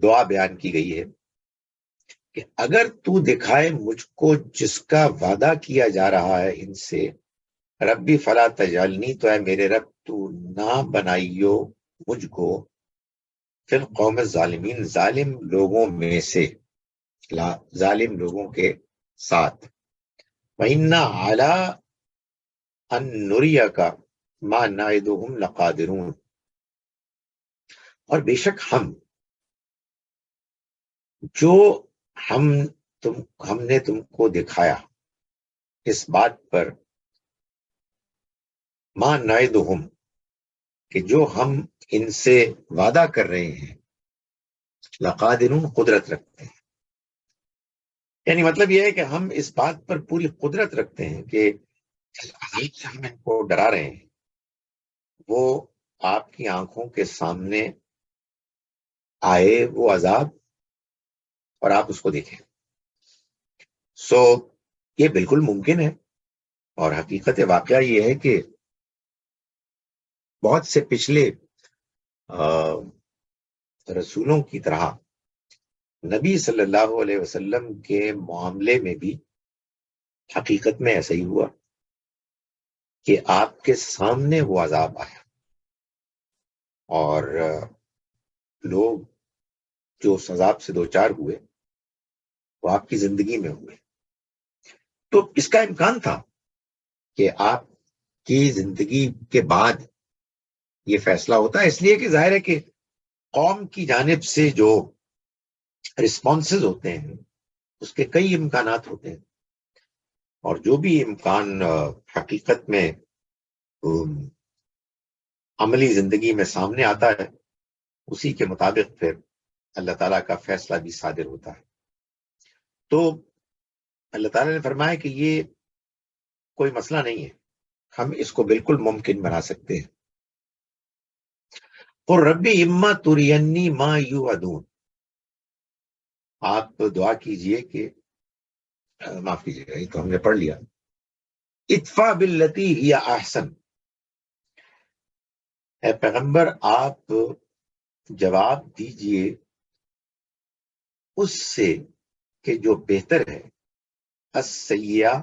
دعا بیان کی گئی ہے کہ اگر تو دکھائے مجھ کو جس کا وعدہ کیا جا رہا ہے ان سے، ربی فلا تجعلنی، تو اے میرے رب تو نہ بنائیو مجھ کو فی القوم الظالمین، ظالم لوگوں میں سے، ظالم لوگوں کے ساتھ، وَإِنَّا عَلَىٰ أَن نُرِيَكَ مَا نَعِدُهُمْ لَقَادِرُونَ، اور بے شک جو ہم نے تم کو دکھایا اس بات پر، ما نعدہم، کہ جو ہم ان سے وعدہ کر رہے ہیں، لقادرون، قدرت رکھتے ہیں۔ یعنی مطلب یہ ہے کہ ہم اس بات پر پوری قدرت رکھتے ہیں کہ جس عذاب سے ہم ان کو ڈرا رہے ہیں وہ آپ کی آنکھوں کے سامنے آئے، وہ عذاب، اور آپ اس کو دیکھیں۔ یہ بالکل ممکن ہے، اور حقیقت واقعہ یہ ہے کہ بہت سے پچھلے رسولوں کی طرح نبی صلی اللہ علیہ وسلم کے معاملے میں بھی حقیقت میں ایسا ہی ہوا کہ آپ کے سامنے وہ عذاب آیا، اور لوگ جو اس عذاب سے دوچار ہوئے وہ آپ کی زندگی میں ہوئے۔ تو اس کا امکان تھا کہ آپ کی زندگی کے بعد یہ فیصلہ ہوتا ہے، اس لیے کہ ظاہر ہے کہ قوم کی جانب سے جو رسپانسز ہوتے ہیں اس کے کئی امکانات ہوتے ہیں، اور جو بھی امکان حقیقت میں عملی زندگی میں سامنے آتا ہے اسی کے مطابق پھر اللہ تعالیٰ کا فیصلہ بھی صادر ہوتا ہے۔ تو اللہ تعالیٰ نے فرمایا کہ یہ کوئی مسئلہ نہیں ہے، ہم اس کو بالکل ممکن بنا سکتے ہیں۔ قُل رَبِّ إِمَّا تُرِيَنِّي مَا يُوعَدُونَ، آپ دعا کیجئے کہ معاف کیجئے گا، یہ تو ہم نے پڑھ لیا، ادفع باللتی ہی احسن، اے پیغمبر آپ جواب دیجئے اس سے کہ جو بہتر ہے، السیئہ،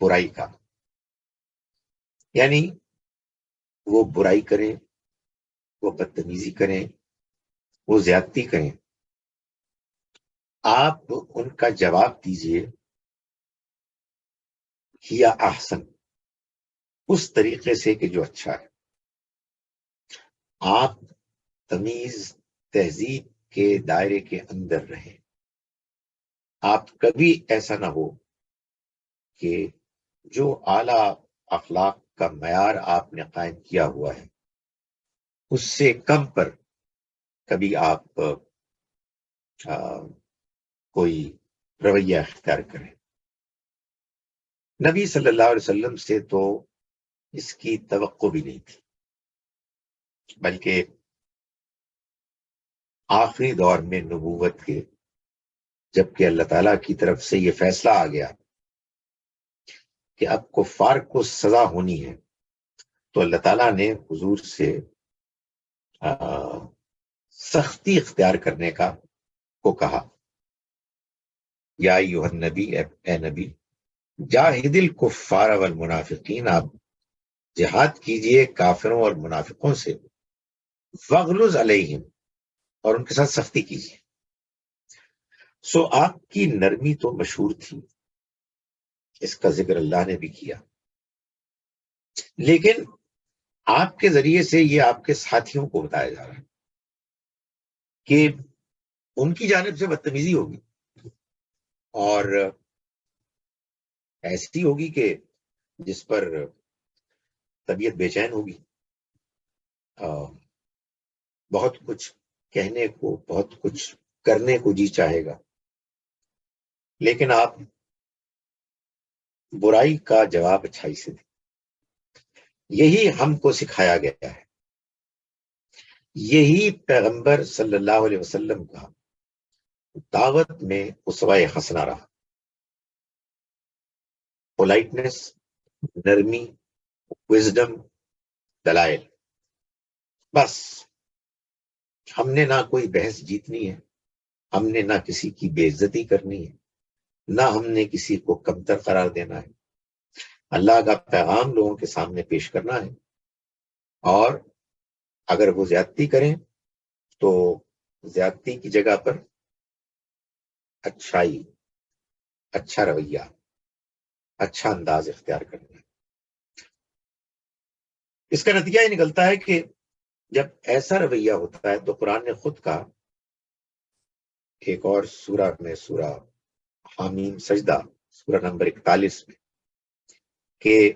برائی کا، یعنی وہ برائی کریں، وہ بدتمیزی کریں، وہ زیادتی کریں، آپ ان کا جواب دیجئے ہیا احسن، اس طریقے سے کہ جو اچھا ہے. آپ تمیز تہذیب کے دائرے کے اندر رہیں. آپ کبھی ایسا نہ ہو کہ جو اعلی اخلاق کا معیار آپ نے قائم کیا ہوا ہے اس سے کم پر کبھی آپ کوئی رویہ اختیار کریں. نبی صلی اللہ علیہ وسلم سے تو اس کی توقع بھی نہیں تھی، بلکہ آخری دور میں نبوت کے جبکہ اللہ تعالیٰ کی طرف سے یہ فیصلہ آ گیا کہ اب کفار کو سزا ہونی ہے، تو اللہ تعالیٰ نے حضور سے سختی اختیار کرنے کو کہا. یا ایھا النبی، اے نبی، جاہد الکفار والمنافقین، آپ جہاد کیجئے کافروں اور منافقوں سے، وغلظ علیہم، اور ان کے ساتھ سختی کیجئے. سو آپ کی نرمی تو مشہور تھی، اس کا ذکر اللہ نے بھی کیا، لیکن آپ کے ذریعے سے یہ آپ کے ساتھیوں کو بتایا جا رہا ہے کہ ان کی جانب سے بدتمیزی ہوگی اور ایسی ہوگی کہ جس پر طبیعت بے چین ہوگی، بہت کچھ کہنے کو، بہت کچھ کرنے کو جی چاہے گا، لیکن آپ برائی کا جواب اچھائی سے دیں. یہی ہم کو سکھایا گیا ہے، یہی پیغمبر صلی اللہ علیہ وسلم کا دعوت میں اسوہ حسنہ رہا. پولائٹنس، نرمی، وزڈم، دلائل. بس ہم نے نہ کوئی بحث جیتنی ہے، ہم نے نہ کسی کی بے عزتی کرنی ہے، نہ ہم نے کسی کو کمتر قرار دینا ہے. اللہ کا پیغام لوگوں کے سامنے پیش کرنا ہے، اور اگر وہ زیادتی کریں تو زیادتی کی جگہ پر اچھائی، اچھا رویہ، اچھا انداز اختیار کرنا ہے. اس کا نتیجہ یہ نکلتا ہے کہ جب ایسا رویہ ہوتا ہے تو قرآن نے خود کہا ایک اور سورہ میں، سورہ حامیم سجدہ، سورہ نمبر 41 میں، کہ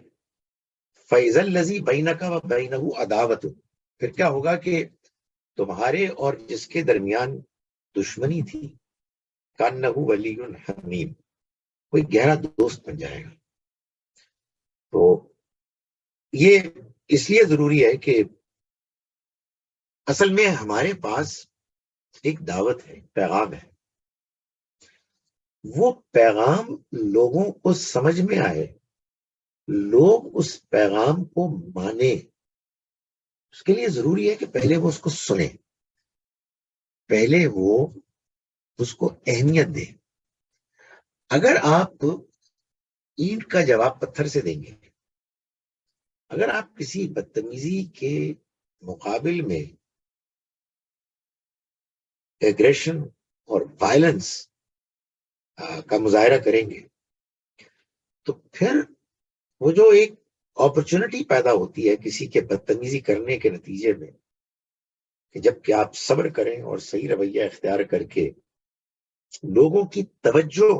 فَإِذَا الَّذِي بَيْنَكَ وَبَيْنَهُ عَدَاوَةٌ، پھر کیا ہوگا کہ تمہارے اور جس کے درمیان دشمنی تھی، كَأَنَّهُ وَلِيٌّ حَمِيمٌ، کوئی گہرا دوست بن جائے گا. تو یہ اس لیے ضروری ہے کہ اصل میں ہمارے پاس ایک دعوت ہے، پیغام ہے. وہ پیغام لوگوں کو سمجھ میں آئے، لوگ اس پیغام کو مانیں، اس کے لیے ضروری ہے کہ پہلے وہ اس کو سنیں، پہلے وہ اس کو اہمیت دیں. اگر آپ اینٹ کا جواب پتھر سے دیں گے، اگر آپ کسی بدتمیزی کے مقابل میں ایگریشن اور وائلنس کا مظاہرہ کریں گے، تو پھر وہ جو ایک اپرچونٹی پیدا ہوتی ہے کسی کے بدتمیزی کرنے کے نتیجے میں، کہ جب کہ آپ صبر کریں اور صحیح رویہ اختیار کر کے لوگوں کی توجہ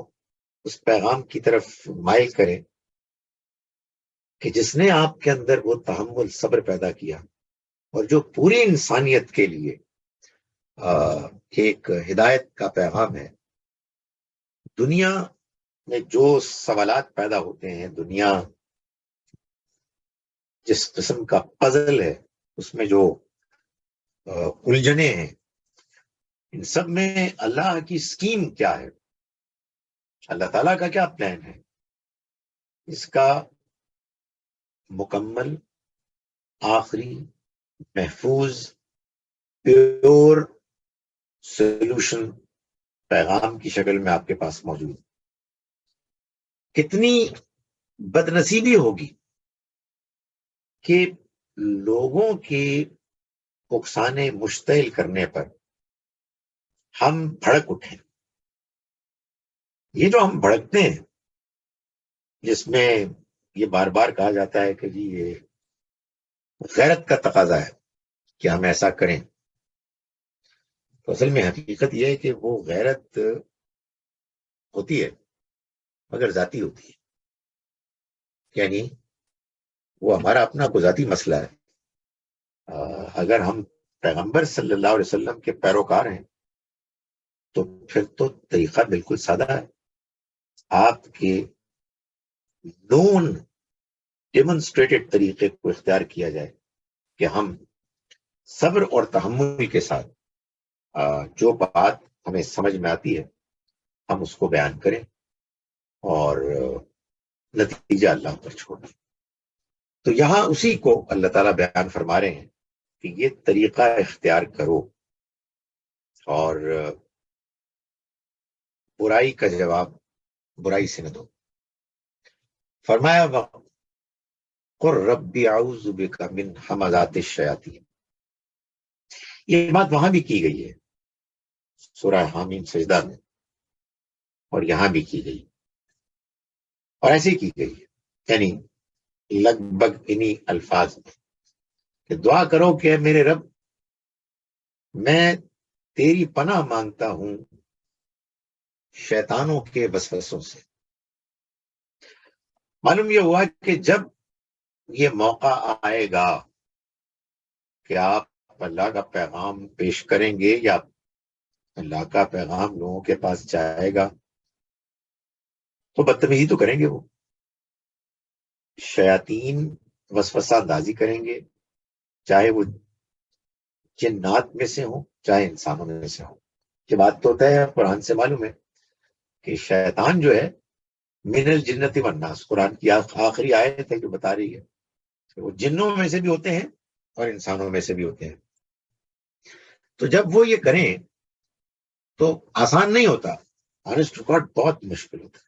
اس پیغام کی طرف مائل کریں کہ جس نے آپ کے اندر وہ تحمل، صبر پیدا کیا، اور جو پوری انسانیت کے لیے ایک ہدایت کا پیغام ہے. دنیا میں جو سوالات پیدا ہوتے ہیں، دنیا جس قسم کا پزل ہے، اس میں جو الجھنیں ہیں، ان سب میں اللہ کی اسکیم کیا ہے، اللہ تعالیٰ کا کیا پلان ہے، اس کا مکمل، آخری، محفوظ، پیور سولوشن پیغام کی شکل میں آپ کے پاس موجود. کتنی بدنصیبی ہوگی کہ لوگوں کے اکسانے مشتعل کرنے پر ہم بھڑک اٹھیں یہ جو ہم بھڑکتے ہیں، جس میں یہ بار بار کہا جاتا ہے کہ جی یہ غیرت کا تقاضا ہے کہ ہم ایسا کریں، تو اصل میں حقیقت یہ ہے کہ وہ غیرت ہوتی ہے مگر ذاتی ہوتی ہے، یعنی وہ ہمارا اپنا کو ذاتی مسئلہ ہے۔ اگر ہم پیغمبر صلی اللہ علیہ وسلم کے پیروکار ہیں تو پھر تو طریقہ بالکل سادہ ہے۔ آپ کے نون ڈیمونسٹریٹڈ طریقے کو اختیار کیا جائے کہ ہم صبر اور تحمل کے ساتھ جو بات ہمیں سمجھ میں آتی ہے ہم اس کو بیان کریں اور نتیجہ اللہ پر چھوڑیں۔ تو یہاں اسی کو اللہ تعالیٰ بیان فرما رہے ہیں کہ یہ طریقہ اختیار کرو اور برائی کا جواب برائی سے نہ دو۔ فرمایا وَقُلْ رَبِّ أَعُوذُ بِكَ مِنْ ہَمَزَاتِ الشَّيَاطِينِ۔ یہ بات وہاں بھی کی گئی ہے سورہ حامیم سجدہ میں، اور یہاں بھی کی گئی، اور ایسے کی گئی ہے، یعنی لگ بھگ انہی الفاظ میں کہ دعا کرو کہ میرے رب میں تیری پناہ مانگتا ہوں شیطانوں کے وسوسوں سے۔ معلوم یہ ہوا کہ جب یہ موقع آئے گا کہ آپ اللہ کا پیغام پیش کریں گے یا اللہ کا پیغام لوگوں کے پاس جائے گا تو بدتمیزی تو کریں گے، وہ شیاطین وسوسہ اندازی کریں گے، چاہے وہ جنات میں سے ہوں چاہے انسانوں میں سے ہوں۔ یہ بات تو طے ہے، قرآن سے معلوم ہے کہ شیطان جو ہے من الجنت والناس، قرآن کی آخری آیت ہے جو بتا رہی ہے کہ وہ جنوں میں سے بھی ہوتے ہیں اور انسانوں میں سے بھی ہوتے ہیں۔ تو جب وہ یہ کریں تو آسان نہیں ہوتا، آنسٹ ٹو گاڈ بہت مشکل ہوتا ہے۔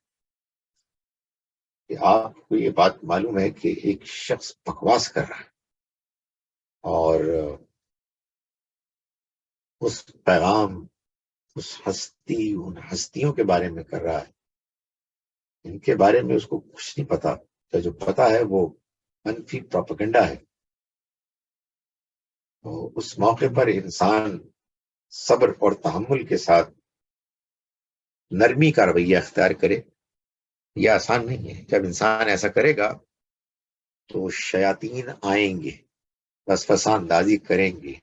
کہ آپ کو یہ بات معلوم ہے کہ ایک شخص بکواس کر رہا ہے اور اس پیغام اس ہستی ان ہستیوں کے بارے میں کر رہا ہے، ان کے بارے میں اس کو کچھ نہیں پتا، تو جو پتا ہے وہ منفی پروپیگنڈا ہے۔ تو اس موقع پر انسان صبر اور تحمل کے ساتھ نرمی کا رویہ اختیار کرے، یہ آسان نہیں ہے۔ جب انسان ایسا کرے گا تو شیاطین آئیں گے، وسوسہ اندازی کریں گے،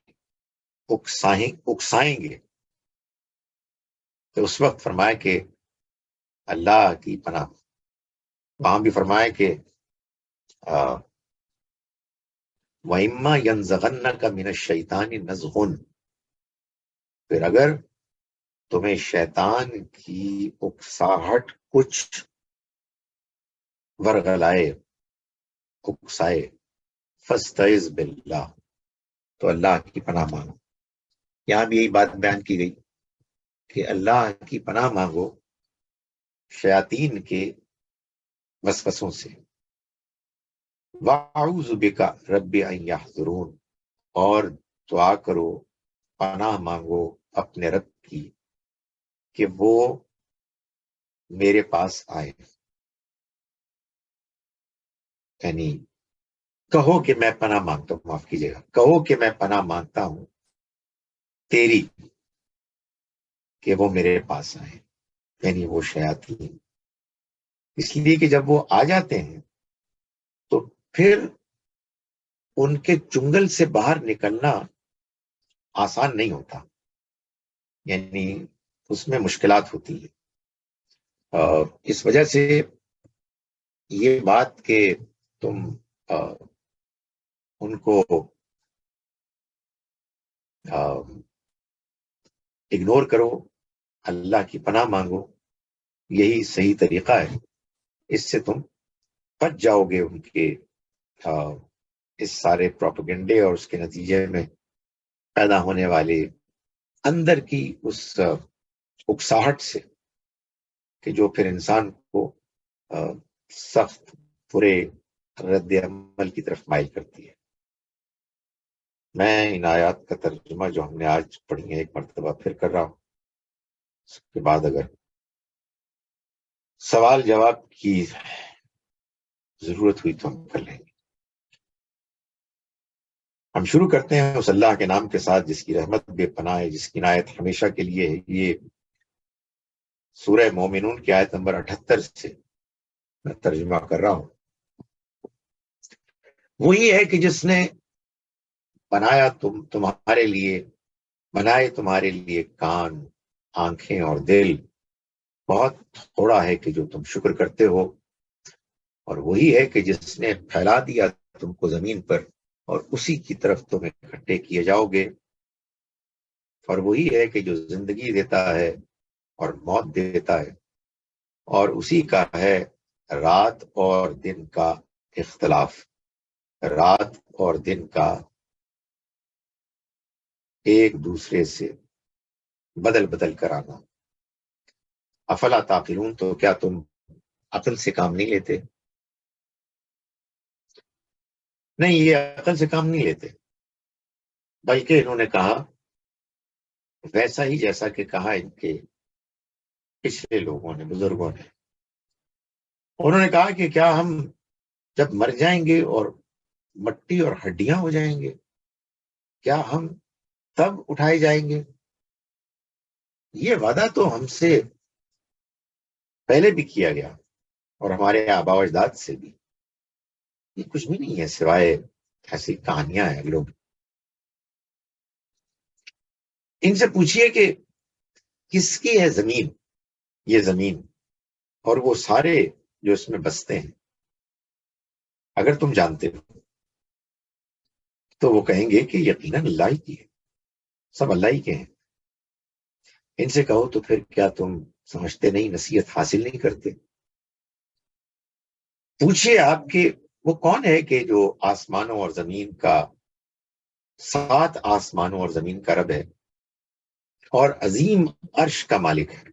اکسائیں گے، تو اس وقت فرمائے کہ اللہ کی پناہ۔ وہاں بھی فرمائے کہ وَإِمَّا يَنزَغَنَّكَ مِنَ الشَّيْطَانِ نَزْغٌ، پھر اگر تمہیں شیطان کی اکساہٹ کچھ ورغلائے، اکسائے، فَاسْتَعِذْ بِاللَّہ، تو اللہ کی پناہ مانگو۔ یہاں بھی یہی بات بیان کی گئی کہ اللہ کی پناہ مانگو شیاطین کے وسوسوں سے۔ وَأَعُوذُ بِكَ رَبِّ أَن يَحْضُرُونِ، اور دعا کرو، پناہ مانگو اپنے رب کی کہ وہ میرے پاس آئے، یعنی کہو کہ میں پناہ مانگتا ہوں، معاف کیجیے گا، کہو کہ میں پناہ مانگتا ہوں تیری کہ وہ میرے پاس آئے، یعنی وہ شیاطین، اس لیے کہ جب وہ آ جاتے ہیں تو پھر ان کے چنگل سے باہر نکلنا آسان نہیں ہوتا، یعنی اس میں مشکلات ہوتی ہیں۔ اس وجہ سے یہ بات کہ تم ان کو اگنور کرو، اللہ کی پناہ مانگو، یہی صحیح طریقہ ہے۔ اس سے تم بچ جاؤ گے ان کے اس سارے پروپیگنڈے اور اس کے نتیجے میں پیدا ہونے والے اندر کی اس اکساہٹ سے کہ جو پھر انسان کو سخت برے رد عمل کی طرف مائل کرتی ہے۔ میں ان آیات کا ترجمہ جو ہم نے آج پڑھی ہے ایک مرتبہ پھر کر رہا ہوں، اس کے بعد اگر سوال جواب کی ضرورت ہوئی تو ہم کر لیں گے۔ ہم شروع کرتے ہیں اس اللہ کے نام کے ساتھ جس کی رحمت بے پناہ ہے، جس کی عنایت ہمیشہ کے لیے ہے۔ یہ سورہ مومنون کی آیت نمبر 78 سے میں ترجمہ کر رہا ہوں۔ وہی ہے کہ جس نے بنائے تمہارے لیے کان، آنکھیں اور دل۔ بہت تھوڑا ہے کہ جو تم شکر کرتے ہو۔ اور وہی ہے کہ جس نے پھیلا دیا تم کو زمین پر، اور اسی کی طرف تم اکٹھے کیے جاؤ گے۔ اور وہی ہے کہ جو زندگی دیتا ہے اور موت دیتا ہے، اور اسی کا ہے رات اور دن کا اختلاف، رات اور دن کا ایک دوسرے سے بدل کر آنا۔ افلا تعقلون، تو کیا تم عقل سے کام نہیں لیتے؟ نہیں، یہ عقل سے کام نہیں لیتے، بلکہ انہوں نے کہا ویسا ہی جیسا کہ کہا ان کے پچھلے لوگوں نے، بزرگوں نے۔ انہوں نے کہا کہ کیا ہم جب مر جائیں گے اور مٹی اور ہڈیاں ہو جائیں گے، کیا ہم تب اٹھائے جائیں گے؟ یہ وعدہ تو ہم سے پہلے بھی کیا گیا اور ہمارے آباء و اجداد سے بھی۔ یہ کچھ بھی نہیں ہے سوائے ایسی کہانیاں ہیں لوگ۔ ان سے پوچھئے کہ کس کی ہے زمین، یہ زمین اور وہ سارے جو اس میں بستے ہیں؟ اگر تم جانتے ہو تو وہ کہیں گے کہ یقیناً اللہ ہی کی ہے، سب اللہ ہی کے ہیں۔ ان سے کہو تو پھر کیا تم سمجھتے نہیں، نصیحت حاصل نہیں کرتے؟ پوچھئے آپ کہ وہ کون ہے کہ جو آسمانوں اور زمین کا، 7 آسمانوں اور زمین کا رب ہے اور عظیم عرش کا مالک ہے؟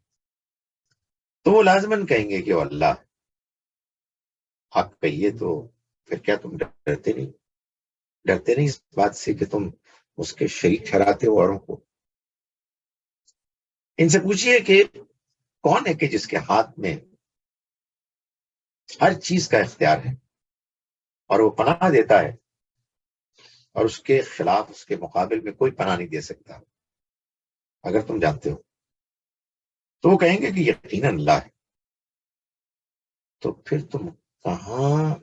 تو وہ لازماً کہیں گے کہ وہ اللہ۔ حق کہیے تو پھر کیا تم ڈرتے نہیں اس بات سے کہ تم اس کے شریک ٹھہراتے ہو اوروں کو؟ ان سے پوچھئے کہ کون ہے کہ جس کے ہاتھ میں ہر چیز کا اختیار ہے اور وہ پناہ دیتا ہے اور اس کے خلاف، اس کے مقابل میں کوئی پناہ نہیں دے سکتا؟ اگر تم جانتے ہو تو وہ کہیں گے کہ یقیناً اللہ ہے۔ تو پھر تم کہاں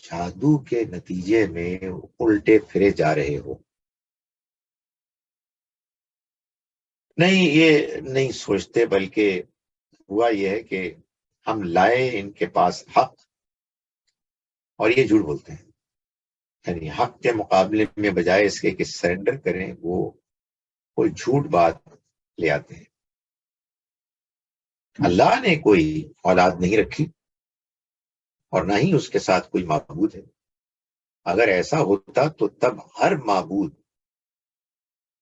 جادو کے نتیجے میں الٹے پھرے جا رہے ہو؟ نہیں، یہ نہیں سوچتے، بلکہ ہوا یہ ہے کہ ہم لائے ان کے پاس حق اور یہ جھوٹ بولتے ہیں۔ یعنی حق کے مقابلے میں بجائے اس کے کہ سرنڈر کریں، وہ کوئی جھوٹ بات لے آتے ہیں۔ اللہ نے کوئی اولاد نہیں رکھی اور نہ ہی اس کے ساتھ کوئی معبود ہے۔ اگر ایسا ہوتا تو تب ہر معبود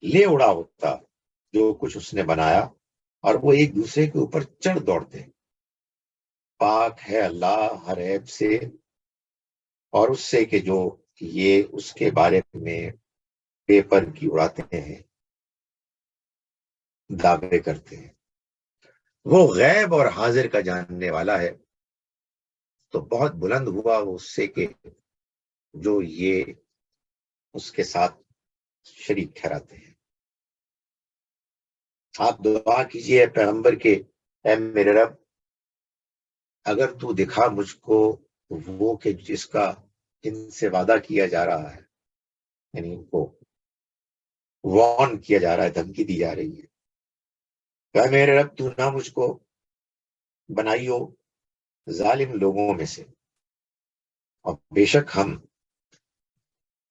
لے اڑا ہوتا جو کچھ اس نے بنایا، اور وہ ایک دوسرے کے اوپر چڑھ دوڑتے۔ پاک ہے اللہ ہر عیب سے اور اس سے کہ جو یہ اس کے بارے میں پیپر کی اڑاتے ہیں، دعوے کرتے ہیں۔ وہ غیب اور حاضر کا جاننے والا ہے، تو بہت بلند ہوا وہ اس سے کہ جو یہ اس کے ساتھ شریک ٹھہراتے ہیں۔ آپ دعا کیجئے پیغمبر کے، اے میرے رب، اگر تو دکھا مجھ کو وہ کہ جس کا ان سے وعدہ کیا جا رہا ہے، یعنی ان کو وارن کیا جا رہا ہے، دھمکی دی جا رہی ہے، اے میرے رب تو نہ مجھ کو بنائی ہو ظالم لوگوں میں سے، اور بے شک ہم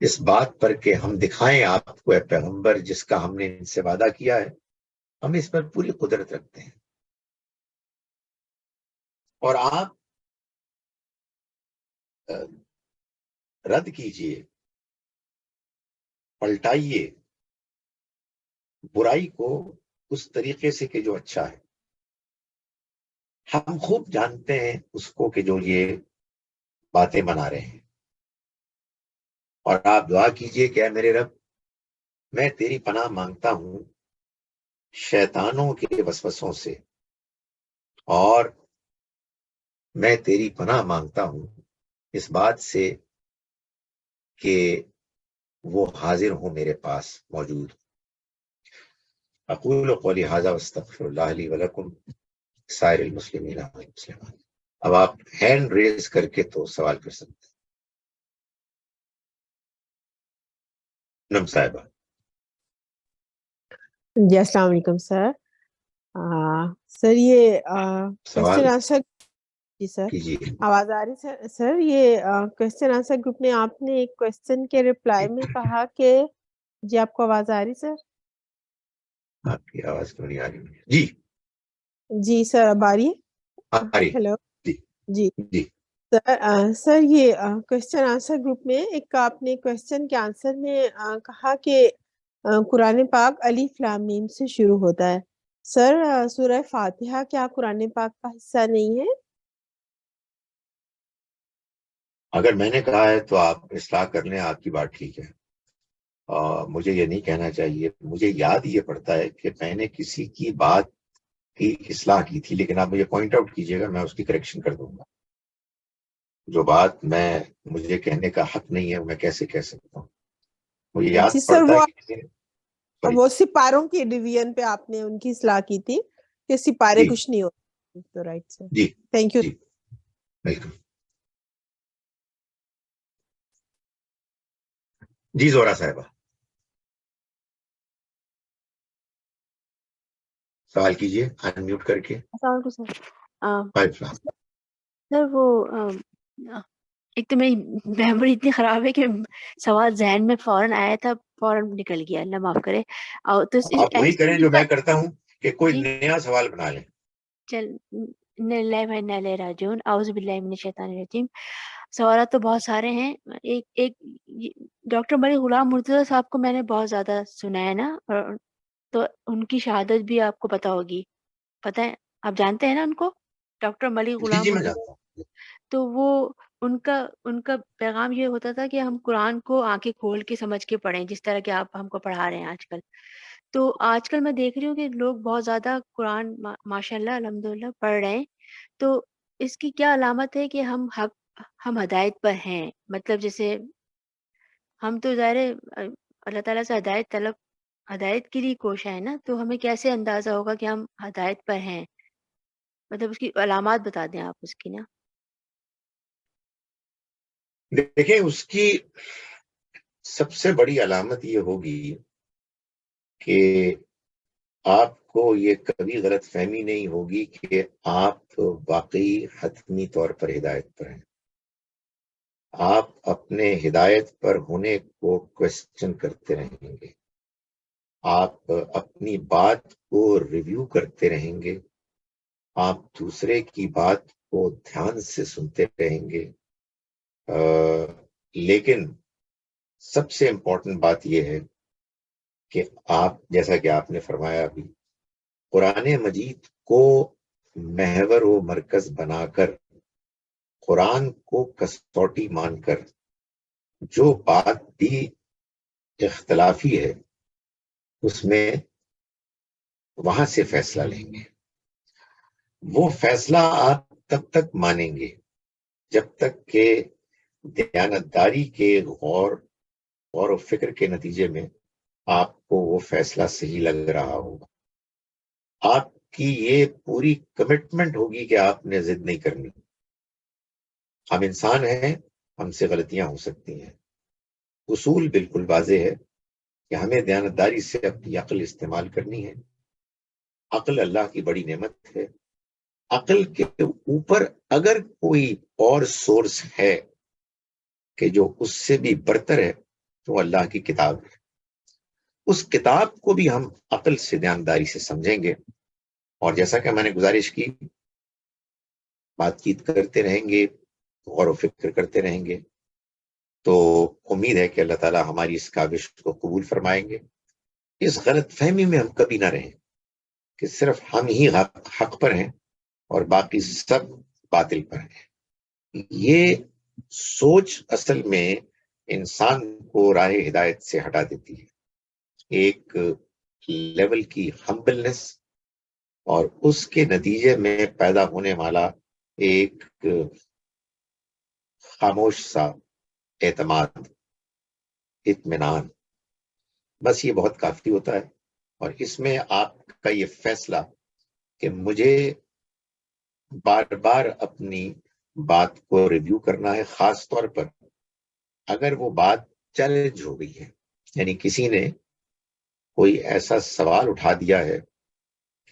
اس بات پر کہ ہم دکھائیں آپ کو اے پیغمبر جس کا ہم نے ان سے وعدہ کیا ہے، ہم اس پر پوری قدرت رکھتے ہیں۔ اور آپ رد کیجئے، پلٹائیے برائی کو اس طریقے سے کہ جو اچھا ہے۔ ہم خوب جانتے ہیں اس کو کہ جو یہ باتیں بنا رہے ہیں۔ اور آپ دعا کیجئے کہ اے میرے رب، میں تیری پناہ مانگتا ہوں شیطانوں کے وسوسوں سے اور میں تیری پناہ مانگتا ہوں اس بات سے کہ وہ حاضر ہوں میرے پاس موجود. اقول قولی ھذا واستغفر اللہ لی ولکم سائر المسلمین والمسلمات. اب آپ ہینڈ ریز کر کے تو سوال کر سکتے ہیں. نم صاحبہ. جی السلام علیکم سر. سر یہ سوال کوشچن آنسر. جی سر کیجیے. آواز آ رہی سر؟ سر یہ کوشچن آنسر گروپ میں آپ نے ایک کوشچن کے رپلائی میں کہا کہ جی آپ کو آواز آ رہی سر؟ آپ کی آواز کیوں نہیں آ رہی مجھے؟ جی جی سر اب آ رہی ہے؟ آ رہی. ہیلو. جی جی جی. سر یہ کوشچن آنسر گروپ میں ایک آپ نے کوشچن کے آنسر میں کہا کہ قرآن پاک الف لام میم سے شروع ہوتا ہے. سر سورہ فاتحہ کیا قرآن پاک کا حصہ نہیں ہے؟ اگر میں نے کہا ہے تو آپ اصلاح کر لیں، آپ کی بات ٹھیک ہے. مجھے یہ نہیں کہنا چاہیے. مجھے یاد یہ پڑتا ہے کہ میں نے کسی کی بات کی اصلاح کی تھی، لیکن آپ مجھے پوائنٹ آؤٹ کیجیے گا، میں اس کی کریکشن کر دوں گا. جو بات مجھے کہنے کا حق نہیں ہے میں کیسے کہہ سکتا ہوں. مجھے یاد جی سر پڑتا ہے کہ کسی نے وہ سپاروں کی ڈویژن پہ آپ نے ان کی اصلاح کی تھی کہ سپارے جی کچھ نہیں ہوتے. تو رائٹ سر. جی تھینک یو. جی ویلکم. جی زورا صاحبہ سوال کیجیے ان میوٹ کر کے. السلام علیکم سر. وعلیکم السلام. سر وہ ایک تو میری میموری اتنی خراب ہے کہ سوال ذہن میں فوراً آیا تھا، فوراً نکل گیا، اللہ معاف کرے. تو آپ وہی کریں جو میں کرتا ہوں کہ کوئی جی نیا سوال بنا لیں. چل راجعون اعوذ باللہ من الشیطان الرجیم. سوالات تو بہت سارے ہیں. ایک ڈاکٹر ملک غلام مرتضیٰ صاحب کو میں نے بہت زیادہ سنا ہے نا، اور تو ان کی شہادت بھی آپ کو پتہ ہوگی. پتہ ہے، آپ جانتے ہیں نا ان کو، ڈاکٹر ملک جی غلام جی میں مرتضیٰ. جانتا ہوں. تو وہ ان کا پیغام یہ ہوتا تھا کہ ہم قرآن کو آنکھیں کھول کے سمجھ کے پڑھیں، جس طرح کہ آپ ہم کو پڑھا رہے ہیں آج کل. تو آج کل میں دیکھ رہی ہوں کہ لوگ بہت زیادہ قرآن ماشاء اللہ الحمدللہ پڑھ رہے ہیں. تو اس کی کیا علامت ہے کہ ہم ہدایت پر ہیں؟ مطلب جیسے ہم تو ظاہر ہے اللہ تعالیٰ سے ہدایت کے لیے کوشاں ہے نا، تو ہمیں کیسے اندازہ ہوگا کہ ہم ہدایت پر ہیں؟ مطلب اس کی علامات بتا دیں آپ اس کی نا. دیکھیں اس کی سب سے بڑی علامت یہ ہوگی کہ آپ کو یہ کبھی غلط فہمی نہیں ہوگی کہ آپ واقعی حتمی طور پر ہدایت پر ہیں. آپ اپنے ہدایت پر ہونے کو کوشچن کرتے رہیں گے. آپ اپنی بات کو ریویو کرتے رہیں گے. آپ دوسرے کی بات کو دھیان سے سنتے رہیں گے. لیکن سب سے امپورٹنٹ بات یہ ہے کہ آپ جیسا کہ آپ نے فرمایا ابھی، قرآن مجید کو محور و مرکز بنا کر، قرآن کو کسوٹی مان کر جو بات بھی اختلافی ہے اس میں وہاں سے فیصلہ لیں گے. وہ فیصلہ آپ تب تک مانیں گے جب تک کہ دیانتداری کے غور و فکر کے نتیجے میں آپ کو وہ فیصلہ صحیح لگ رہا ہوگا. آپ کی یہ پوری کمٹمنٹ ہوگی کہ آپ نے ضد نہیں کرنی. ہم انسان ہیں، ہم سے غلطیاں ہو سکتی ہیں. اصول بالکل واضح ہے کہ ہمیں دیانتداری سے اپنی عقل استعمال کرنی ہے. عقل اللہ کی بڑی نعمت ہے. عقل کے اوپر اگر کوئی اور سورس ہے کہ جو اس سے بھی برتر ہے تو اللہ کی کتاب ہے. اس کتاب کو بھی ہم عقل سے دیانتداری سے سمجھیں گے، اور جیسا کہ میں نے گزارش کی، بات چیت کرتے رہیں گے، غور و فکر کرتے رہیں گے، تو امید ہے کہ اللہ تعالیٰ ہماری اس کاوش کو قبول فرمائیں گے. اس غلط فہمی میں ہم کبھی نہ رہیں کہ صرف ہم ہی حق پر ہیں اور باقی سب باطل پر ہیں. یہ سوچ اصل میں انسان کو راہ ہدایت سے ہٹا دیتی ہے. ایک لیول کی ہمبلنس اور اس کے نتیجے میں پیدا ہونے والا ایک خاموش سا اعتماد، اطمینان، بس یہ بہت کافی ہوتا ہے. اور اس میں آپ کا یہ فیصلہ کہ مجھے بار بار اپنی بات کو ریویو کرنا ہے، خاص طور پر اگر وہ بات چیلنج ہو گئی ہے، یعنی کسی نے کوئی ایسا سوال اٹھا دیا ہے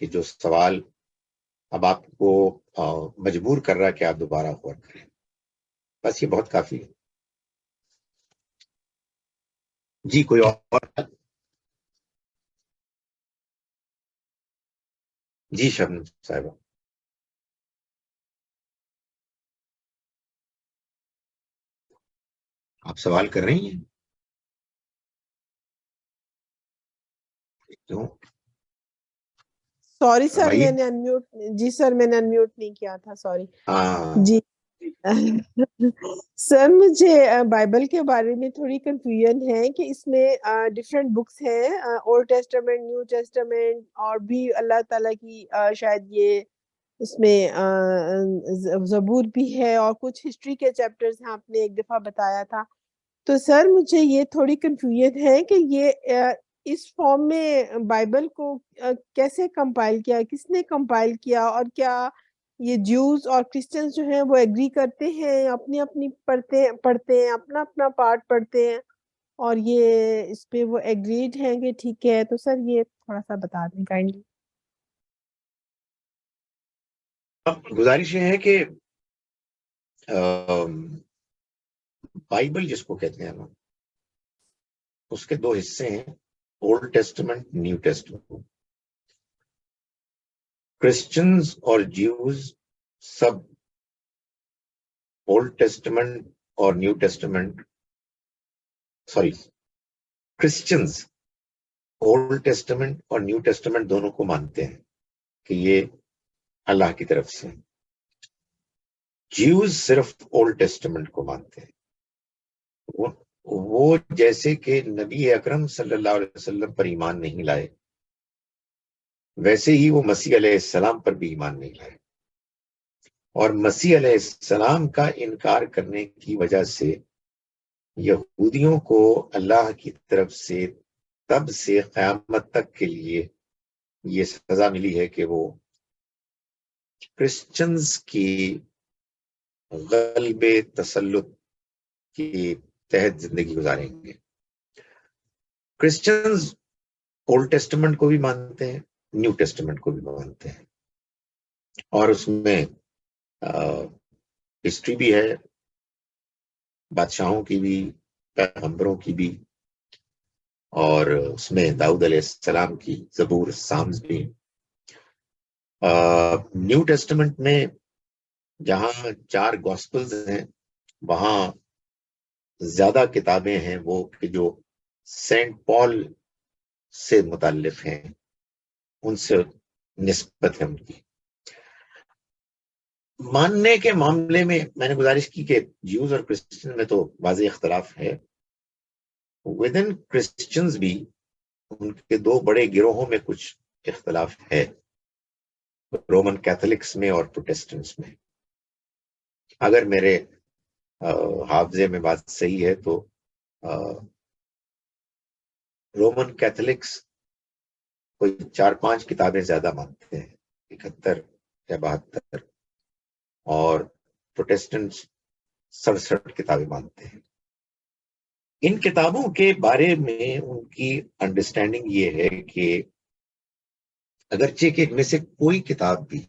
کہ جو سوال اب آپ کو مجبور کر رہا ہے کہ آپ دوبارہ غور کریں، بس یہ بہت کافی ہے. جی کوئی اور؟ جی شبنم صاحبہ. آپ سوال کر رہی ہیں؟ کیوں؟ سوری سر، فرمائیے. میں نے انمیوٹ، جی سر میں نے انمیوٹ نہیں کیا تھا، سوری. ہاں جی سر مجھے بائبل کے بارے میں تھوڑی کنفیوژن ہے کہ اس میں ڈفرینٹ بکس ہیں، اولڈ ٹیسٹامنٹ، نیو ٹیسٹامنٹ، اور بھی اللہ تعالیٰ کی شاید یہ اس میں زبور بھی ہے، اور کچھ ہسٹری کے چیپٹرز ہیں، آپ نے ایک دفعہ بتایا تھا. تو سر مجھے یہ تھوڑی کنفیوژن ہے کہ یہ اس فارم میں بائبل کو کیسے کمپائل کیا، کس نے کمپائل کیا، اور کیا یہ جیوز اور کرسچنز جو ہیں وہ ایگری کرتے ہیں، اپنی اپنی پڑھتے ہیں، اپنا اپنا پارٹ پڑھتے ہیں، اور یہ اس پہ وہ ایگریڈ ہیں کہ ٹھیک ہے؟ تو سر یہ تھوڑا سا بتا دیں کائنڈلی. گزارش یہ ہے کہ بائبل جس کو کہتے ہیں نا، اس کے دو حصے ہیں، old testament, new testament. Christians اور جیوز سب اولڈ ٹیسٹمنٹ اور new testament, sorry, Christians old testament اور نیو ٹیسٹمنٹ دونوں کو مانتے ہیں کہ یہ اللہ کی طرف سے. جیوز صرف اولڈ ٹیسٹمنٹ کو مانتے ہیں. وہ جیسے کہ نبی اکرم صلی اللہ علیہ وسلم پر ایمان نہیں لائے، ویسے ہی وہ مسیح علیہ السلام پر بھی ایمان نہیں لائے. اور مسیح علیہ السلام کا انکار کرنے کی وجہ سے یہودیوں کو اللہ کی طرف سے تب سے قیامت تک کے لیے یہ سزا ملی ہے کہ وہ کرسچنز کی غلبِ تسلط کی تحت زندگی گزاریں گے. کرسچنز اولڈ ٹیسٹمنٹ کو بھی مانتے ہیں، نیو ٹیسٹمنٹ کو بھی مانتے ہیں، اور اس میں ہسٹری بھی ہے، بادشاہوں کی بھی، پیغمبروں کی بھی، اور اس میں داؤد علیہ السلام کی زبور، سامز بھی. نیو ٹیسٹمنٹ میں جہاں 4 گاسپلز ہیں، وہاں زیادہ کتابیں ہیں وہ کہ جو سینٹ پال سے متعلق ہیں، ان سے نسبت ہے ان کی. ماننے کے معاملے میں میں نے گزارش کی کہ جیوز اور کرسچن میں تو واضح اختلاف ہے. ود ان کرسچنز بھی ان کے 2 بڑے گروہوں میں کچھ اختلاف ہے، رومن کیتھولکس میں اور پروٹیسٹنٹس میں. اگر میرے حافظے میں بات صحیح ہے تو رومن کیتھولکس کوئی 4-5 کتابیں زیادہ مانتے ہیں، 71 یا 72، اور پروٹیسٹنٹس 67 کتابیں مانتے ہیں. ان کتابوں کے بارے میں ان کی انڈرسٹینڈنگ یہ ہے کہ اگرچہ کہ ان میں سے کوئی کتاب بھی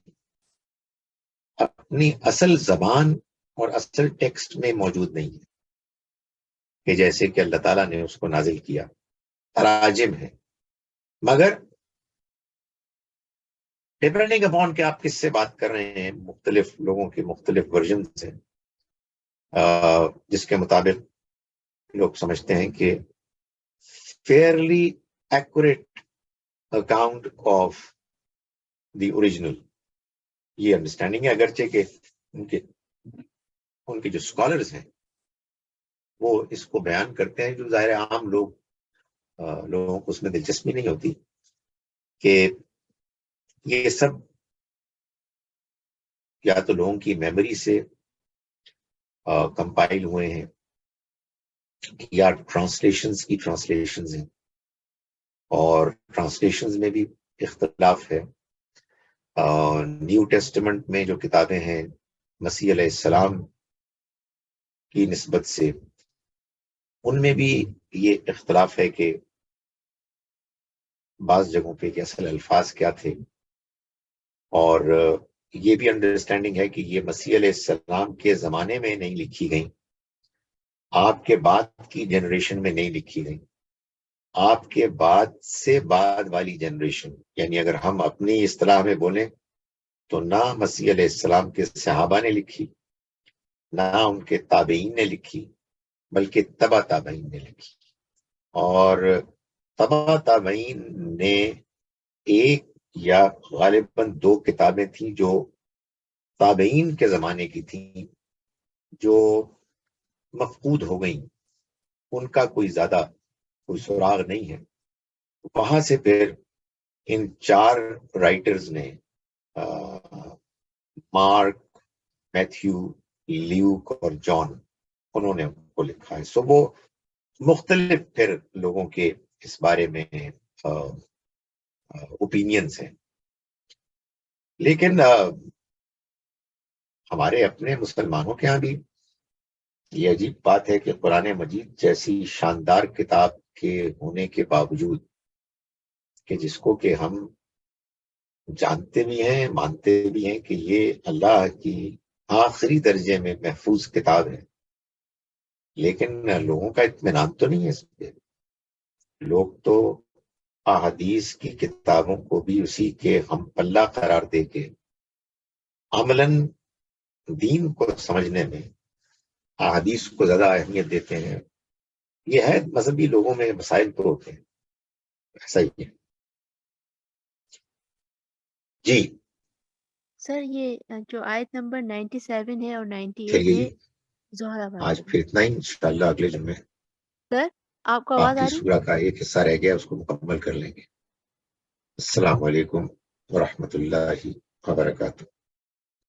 اپنی اصل زبان اور اصل ٹیکسٹ میں موجود نہیں ہے، کہ جیسے کہ اللہ تعالیٰ نے اس کو نازل کیا، تراجم ہے، مگر ڈپینڈنگ اپون کہ آپ کس سے بات کر رہے ہیں، مختلف لوگوں کے مختلف ورژنز ہیں، جس کے مطابق لوگ سمجھتے ہیں کہ fairly accurate account of the original, یہ انڈرسٹینڈنگ ہے. اگرچہ کہ ان کے جو اسکالرز ہیں وہ اس کو بیان کرتے ہیں، جو ظاہر عام لوگوں کو اس میں دلچسپی نہیں ہوتی، کہ یہ سب یا تو لوگوں کی میموری سے کمپائل ہوئے ہیں یا ٹرانسلیشنز ہیں، اور ٹرانسلیشنز میں بھی اختلاف ہے۔ نیو ٹیسٹمنٹ میں جو کتابیں ہیں مسیح علیہ السلام کی نسبت سے، ان میں بھی یہ اختلاف ہے کہ بعض جگہوں پہ کہ اصل الفاظ کیا تھے، اور یہ بھی انڈرسٹینڈنگ ہے کہ یہ مسیح علیہ السلام کے زمانے میں نہیں لکھی گئیں، آپ کے بعد کی جنریشن میں نہیں لکھی گئیں، آپ کے بعد سے بعد والی جنریشن، یعنی اگر ہم اپنی اصطلاح میں بولیں تو نہ مسیح علیہ السلام کے صحابہ نے لکھی، نہ ان کے تابعین نے لکھی، بلکہ تبع تابعین نے لکھی، اور تبع تابعین نے ایک یا غالباً 2 کتابیں تھیں جو تابعین کے زمانے کی تھیں، جو مفقود ہو گئیں، ان کا کوئی زیادہ کوئی سراغ نہیں ہے۔ وہاں سے پھر ان 4 رائٹرز نے مارک، میتھیو، لیوک اور جان، انہوں نے کو لکھا ہے۔ سو وہ مختلف پھر لوگوں کے اس بارے میں اوپینینز ہیں، لیکن ہمارے اپنے مسلمانوں کے ہاں بھی یہ عجیب بات ہے کہ قرآن مجید جیسی شاندار کتاب کے ہونے کے باوجود کہ جس کو کہ ہم جانتے بھی ہیں، مانتے بھی ہیں کہ یہ اللہ کی آخری درجے میں محفوظ کتاب ہے، لیکن لوگوں کا اطمینان تو نہیں ہے اس پہ۔ لوگ تو احادیث کی کتابوں کو بھی اسی کے ہم پلہ قرار دے کے عملاً دین کو سمجھنے میں احادیث کو زیادہ اہمیت دیتے ہیں۔ یہ ہے مذہبی لوگوں میں مسائل تو ہوتے ہیں، ایسا ہی ہے۔ جی سر یہ جو آیت نمبر 97 ہے اور 98 چلیے ہے جی، زہرا آج بارے میں۔ پھر اتنا ہی، انشاءاللہ اگلے جمعے سر آپ کو آواز باقی آ رہی؟ سورہ کا ایک حصہ رہ گیا، اس کو مکمل کر لیں گے۔ السلام علیکم ورحمۃ اللہ وبرکاتہ۔